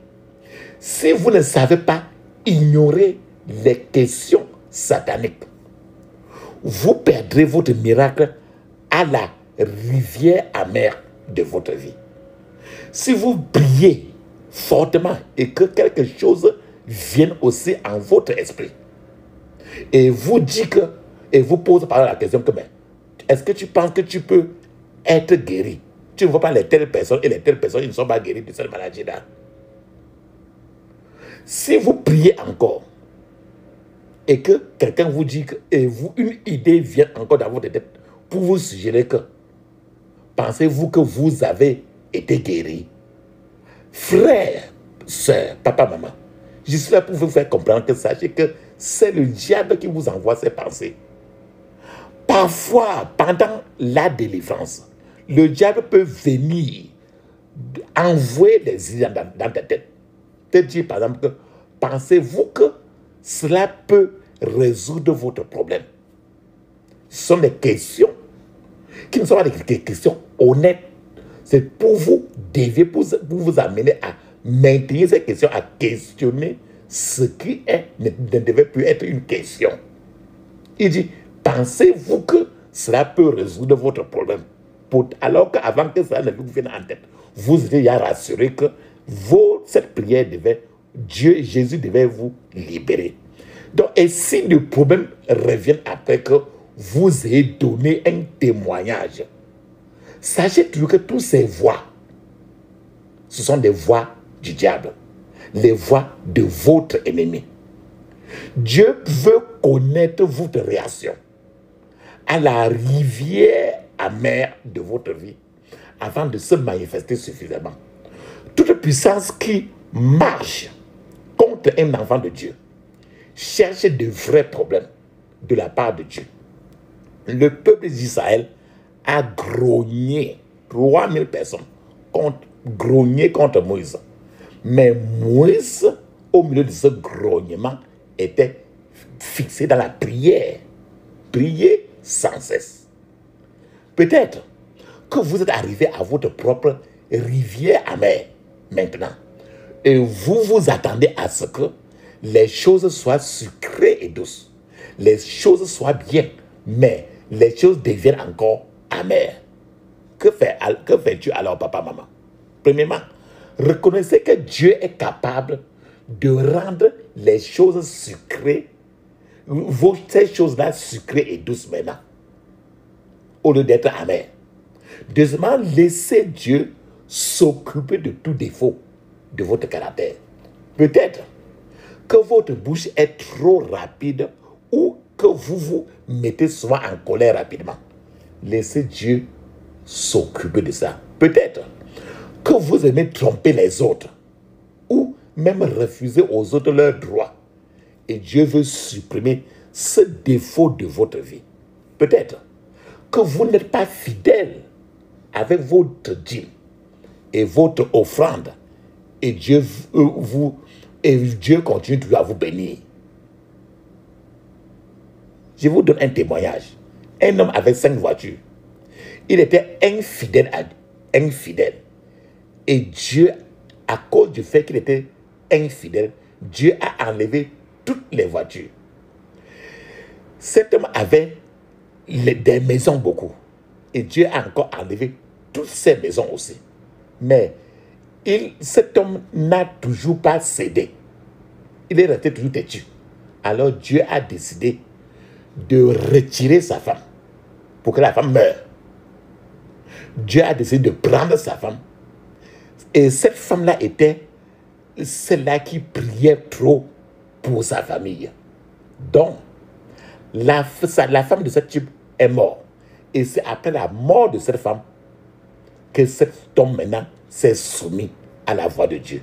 Si vous ne savez pas ignorer les questions sataniques, vous perdrez votre miracle à la rivière amère de votre vie. Si vous priez fortement et que quelque chose vienne aussi en votre esprit et vous dit que, et vous pose par la question que, mais est-ce que tu penses que tu peux être guéri? Tu ne vois pas les telles personnes et les telles personnes, ils ne sont pas guéris de cette maladie-là. Si vous priez encore et que quelqu'un vous dit que, et vous, une idée vient encore dans votre tête pour vous suggérer que, pensez-vous que vous avez été guéri? Frère, soeur, papa, maman, je suis là pour vous faire comprendre que sachez que c'est le diable qui vous envoie ces pensées. Parfois, pendant la délivrance, le diable peut venir envoyer des idées dans ta tête. Te dire par exemple que pensez-vous que cela peut résoudre votre problème? Ce sont des questions qui ne sont pas des questions honnêtes. C'est pour vous dévier, pour vous amener à maintenir ces questions, à questionner ce qui ne devait plus être une question. Il dit, pensez-vous que cela peut résoudre votre problème? Alors qu'avant que cela ne vous vienne en tête, vous étiez déjà rassuré que cette prière devait, Jésus devait vous libérer. Donc, et si le problème revient après que vous ayez donné un témoignage, sachez toujours que toutes ces voix, ce sont des voix du diable, les voix de votre ennemi. Dieu veut connaître votre réaction à la rivière amère de votre vie avant de se manifester suffisamment. Toute puissance qui marche contre un enfant de Dieu cherche de vrais problèmes de la part de Dieu. Le peuple d'Israël a grogné, 3000 personnes grogné contre Moïse. Mais Moïse, au milieu de ce grognement, était fixé dans la prière. Prier sans cesse. Peut-être que vous êtes arrivé à votre propre rivière amère maintenant. Et vous vous attendez à ce que les choses soient sucrées et douces. Les choses soient bien, mais les choses deviennent encore amères. Que fais-tu alors, papa, maman? Premièrement, reconnaissez que Dieu est capable de rendre les choses sucrées, ces choses-là sucrées et douces maintenant, au lieu d'être amères. Deuxièmement, laissez Dieu s'occuper de tout défaut de votre caractère. Peut-être que votre bouche est trop rapide ou que vous vous mettez souvent en colère rapidement. Laissez Dieu s'occuper de ça. Peut-être que vous aimez tromper les autres ou même refuser aux autres leurs droits. Et Dieu veut supprimer ce défaut de votre vie. Peut-être que vous n'êtes pas fidèle avec votre dîme et votre offrande. Et Dieu continue toujours à vous bénir. Je vous donne un témoignage. Un homme avait 5 voitures. Il était infidèle. Et Dieu, à cause du fait qu'il était infidèle, Dieu a enlevé toutes les voitures. Cet homme avait des maisons beaucoup. Et Dieu a encore enlevé toutes ces maisons aussi. Mais cet homme n'a toujours pas cédé. il est resté toujours têtu. Alors Dieu a décidé de retirer sa femme pour que la femme meure. Dieu a décidé de prendre sa femme. Et cette femme-là était celle-là qui priait trop pour sa famille. Donc, la femme de cet type est morte. Et c'est après la mort de cette femme que cet homme maintenant s'est soumis à la voix de Dieu.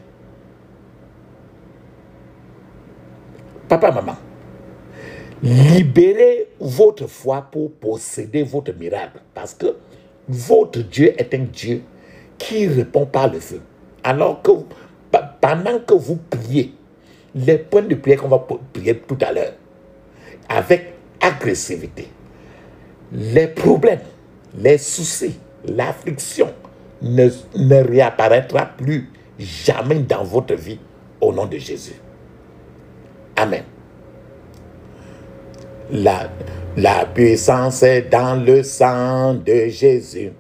Papa, maman, libérez votre foi pour posséder votre miracle. Parce que votre Dieu est un Dieu qui répond par le feu. Alors que pendant que vous priez, les points de prière qu'on va prier tout à l'heure, avec agressivité, les problèmes, les soucis, l'affliction ne réapparaîtra plus jamais dans votre vie au nom de Jésus. Amen. La puissance est dans le sang de Jésus.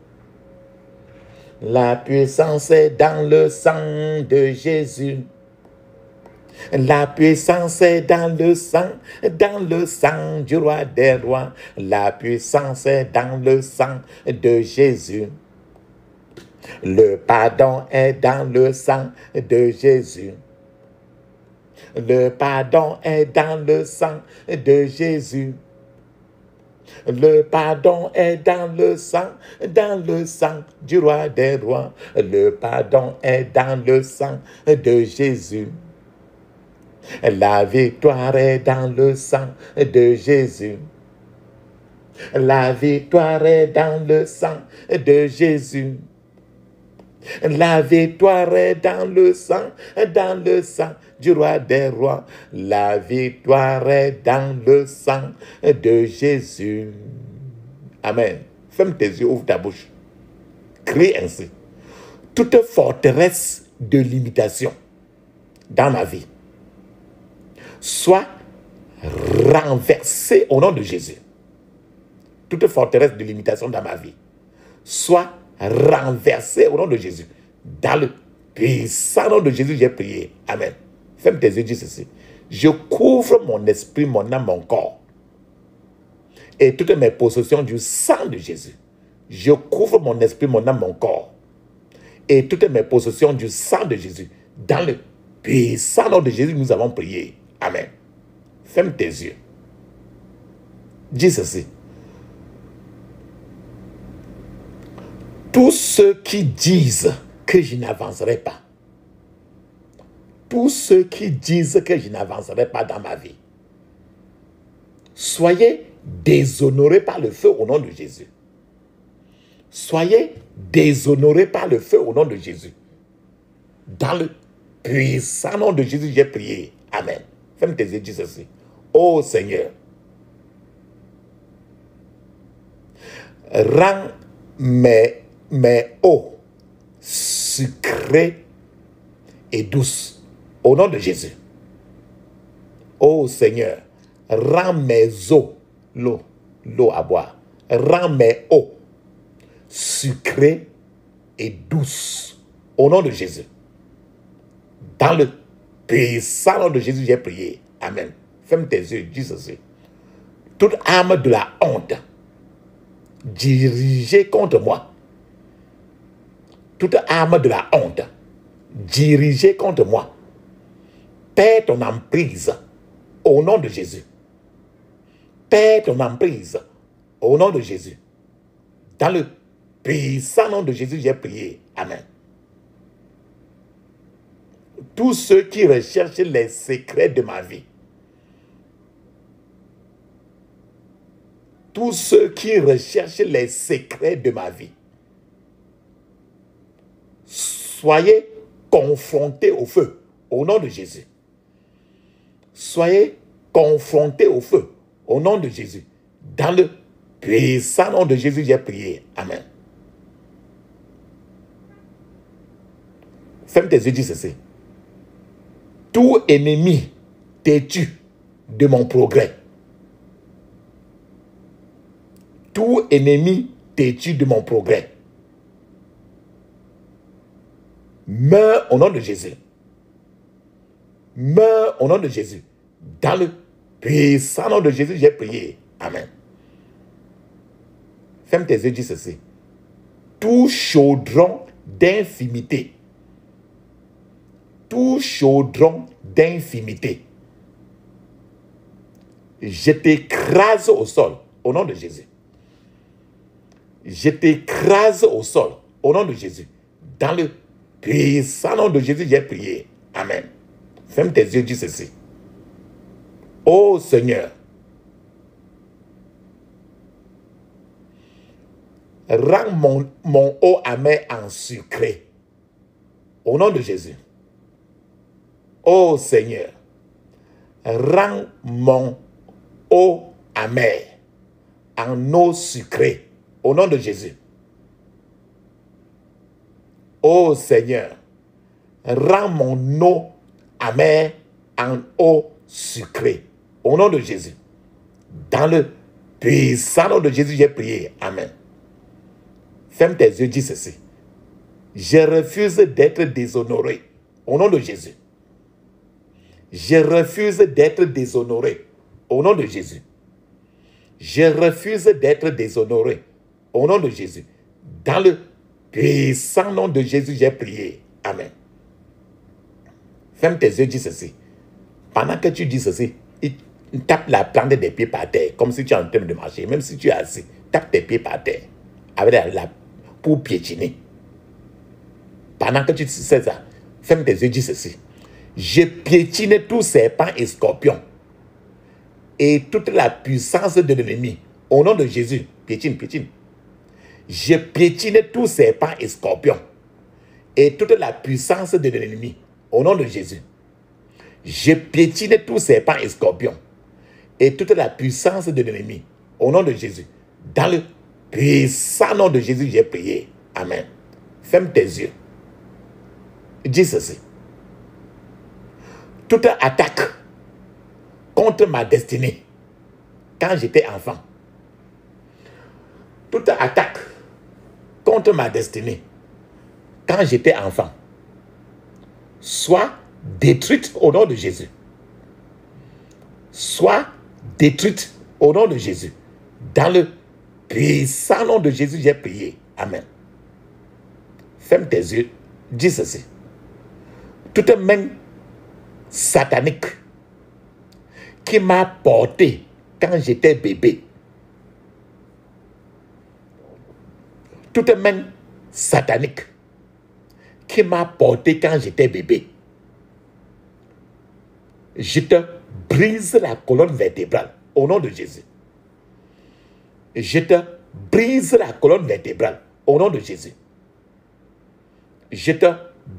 La puissance est dans le sang de Jésus. La puissance est dans le sang du roi des rois. La puissance est dans le sang de Jésus. Le pardon est dans le sang de Jésus. Le pardon est dans le sang de Jésus. Le pardon est dans le sang du roi des rois. Le pardon est dans le sang de Jésus. La victoire est dans le sang de Jésus. La victoire est dans le sang de Jésus. La victoire est dans le sang du roi des rois. La victoire est dans le sang de Jésus. Amen. Ferme tes yeux, ouvre ta bouche. Crie ainsi. Toute forteresse de limitation dans ma vie soit renversée au nom de Jésus. Toute forteresse de limitation dans ma vie soit renversée au nom de Jésus. Dans le puissant nom de Jésus, j'ai prié. Amen. Ferme tes yeux, dis ceci. Je couvre mon esprit, mon âme, mon corps et toutes mes possessions du sang de Jésus. Je couvre mon esprit, mon âme, mon corps et toutes mes possessions du sang de Jésus. Dans le puissant nom de Jésus, nous avons prié. Amen. Ferme tes yeux. Dis ceci. Tous ceux qui disent que je n'avancerai pas, tous ceux qui disent que je n'avancerai pas dans ma vie, soyez déshonorés par le feu au nom de Jésus. Soyez déshonorés par le feu au nom de Jésus. Dans le puissant nom de Jésus, j'ai prié. Amen. Ferme tes yeux, dis ceci. Ô Seigneur, rends mes eaux sucrées et douces au nom de Jésus. Ô Seigneur, rends mes eaux, l'eau à boire, rends mes eaux sucrées et douces au nom de Jésus. Dans le puissant nom de Jésus, j'ai prié. Amen. Ferme tes yeux, dis ceci. Toute arme de la honte dirigée contre moi, toute arme de la honte dirigée contre moi, perds ton emprise au nom de Jésus. Perds ton emprise au nom de Jésus. Dans le puissant nom de Jésus, j'ai prié. Amen. Tous ceux qui recherchent les secrets de ma vie, tous ceux qui recherchent les secrets de ma vie, soyez confrontés au feu au nom de Jésus. Soyez confrontés au feu au nom de Jésus. Dans le puissant nom de Jésus, j'ai prié. Amen. Ferme tes yeux, dis ceci. Tout ennemi têtu de mon progrès, tout ennemi têtu de mon progrès, meurt au nom de Jésus. meurt au nom de Jésus. Dans le puissant nom de Jésus, j'ai prié. Amen. Ferme tes yeux, dis ceci. Tout chaudron d'infimité, tout chaudron d'infimité, je t'écrase au sol au nom de Jésus. Je t'écrase au sol au nom de Jésus. Dans le puissant nom de Jésus, j'ai prié. Amen. Ferme tes yeux, dis ceci. Ô Seigneur, rends mon eau amère en sucré. Au nom de Jésus. Ô Seigneur, rends mon eau amère en eau sucrée. Au nom de Jésus. Ô Seigneur, rends mon eau amère en eau sucrée. Au nom de Jésus. Dans le puissant nom de Jésus, j'ai prié. Amen. Ferme tes yeux, dis ceci. Je refuse d'être déshonoré. Au nom de Jésus. Je refuse d'être déshonoré. Au nom de Jésus. Je refuse d'être déshonoré. Au nom de Jésus. Dans le puissant nom de Jésus, j'ai prié. Amen. Ferme tes yeux, dis ceci. Pendant que tu dis ceci, tape la plante des pieds par terre, comme si tu es en train de marcher. Même si tu es assis, tape tes pieds par terre. Avec pour piétiner. Pendant que tu sais ça, ferme tes yeux, dis ceci. Je piétine tous serpents et scorpions et toute la puissance de l'ennemi. Au nom de Jésus, piétine, piétine. Je piétine tous serpents et scorpions et toute la puissance de l'ennemi. Au nom de Jésus. Je piétine tous serpents et scorpions et toute la puissance de l'ennemi. Au nom de Jésus. Dans le puissant nom de Jésus, j'ai prié. Amen. Ferme tes yeux. Dis ceci. Toute attaque contre ma destinée quand j'étais enfant. Toute attaque contre ma destinée quand j'étais enfant soit détruite au nom de Jésus. Soit détruite au nom de Jésus. Dans le puissant nom de Jésus, j'ai prié. Amen. Ferme tes yeux. Dis ceci. Toute main satanique qui m'a porté quand j'étais bébé. Toute main satanique qui m'a porté quand j'étais bébé. Je te brise la colonne vertébrale au nom de Jésus. Je te brise la colonne vertébrale au nom de Jésus. Je te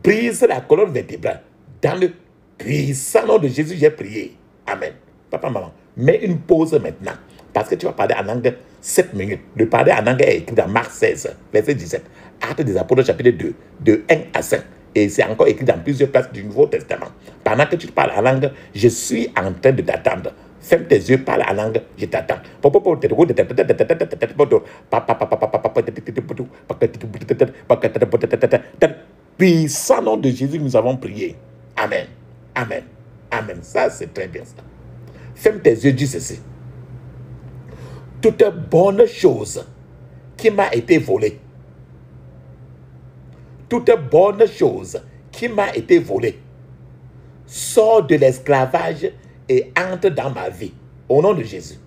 brise la colonne vertébrale. Dans le puissant nom de Jésus, j'ai prié. Amen. Papa, maman, mets une pause maintenant. Parce que tu vas parler en langue 7 minutes. Le parler en langue est écrit dans Marc 16, verset 17. Actes des Apôtres, chapitre 2, de 1 à 5. Et c'est encore écrit dans plusieurs places du Nouveau Testament. Pendant que tu parles en langue, je suis en train de t'attendre. Ferme tes yeux, parle en langue, je t'attends. Puissant nom de Jésus, nous avons prié. Amen. Amen. Amen. Ça, c'est très bien ça. Ferme tes yeux, dis ceci. Toute bonne chose qui m'a été volée. Toute bonne chose qui m'a été volée sort de l'esclavage et entre dans ma vie. Au nom de Jésus.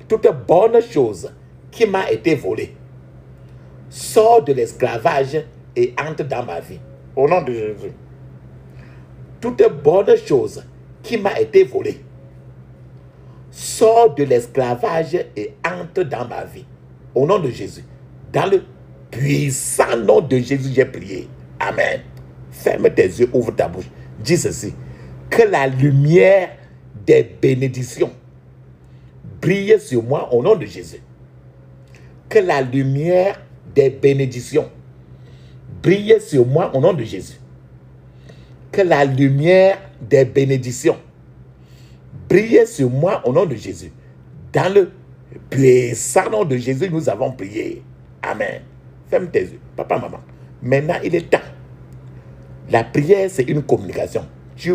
Toute bonne chose qui m'a été volée sort de l'esclavage et entre dans ma vie. Au nom de Jésus. Toute bonne chose qui m'a été volée sort de l'esclavage et entre dans ma vie. Au nom de Jésus. Dans le puissant nom de Jésus, j'ai prié. Amen. Ferme tes yeux, ouvre ta bouche. Dis ceci. Que la lumière des bénédictions brille sur moi au nom de Jésus. Que la lumière des bénédictions brille sur moi au nom de Jésus. Que la lumière des bénédictions brille sur moi au nom de Jésus. Dans le puissant nom de Jésus, nous avons prié. Amen. Ferme tes yeux. Papa, maman. Maintenant, il est temps. La prière, c'est une communication. Tu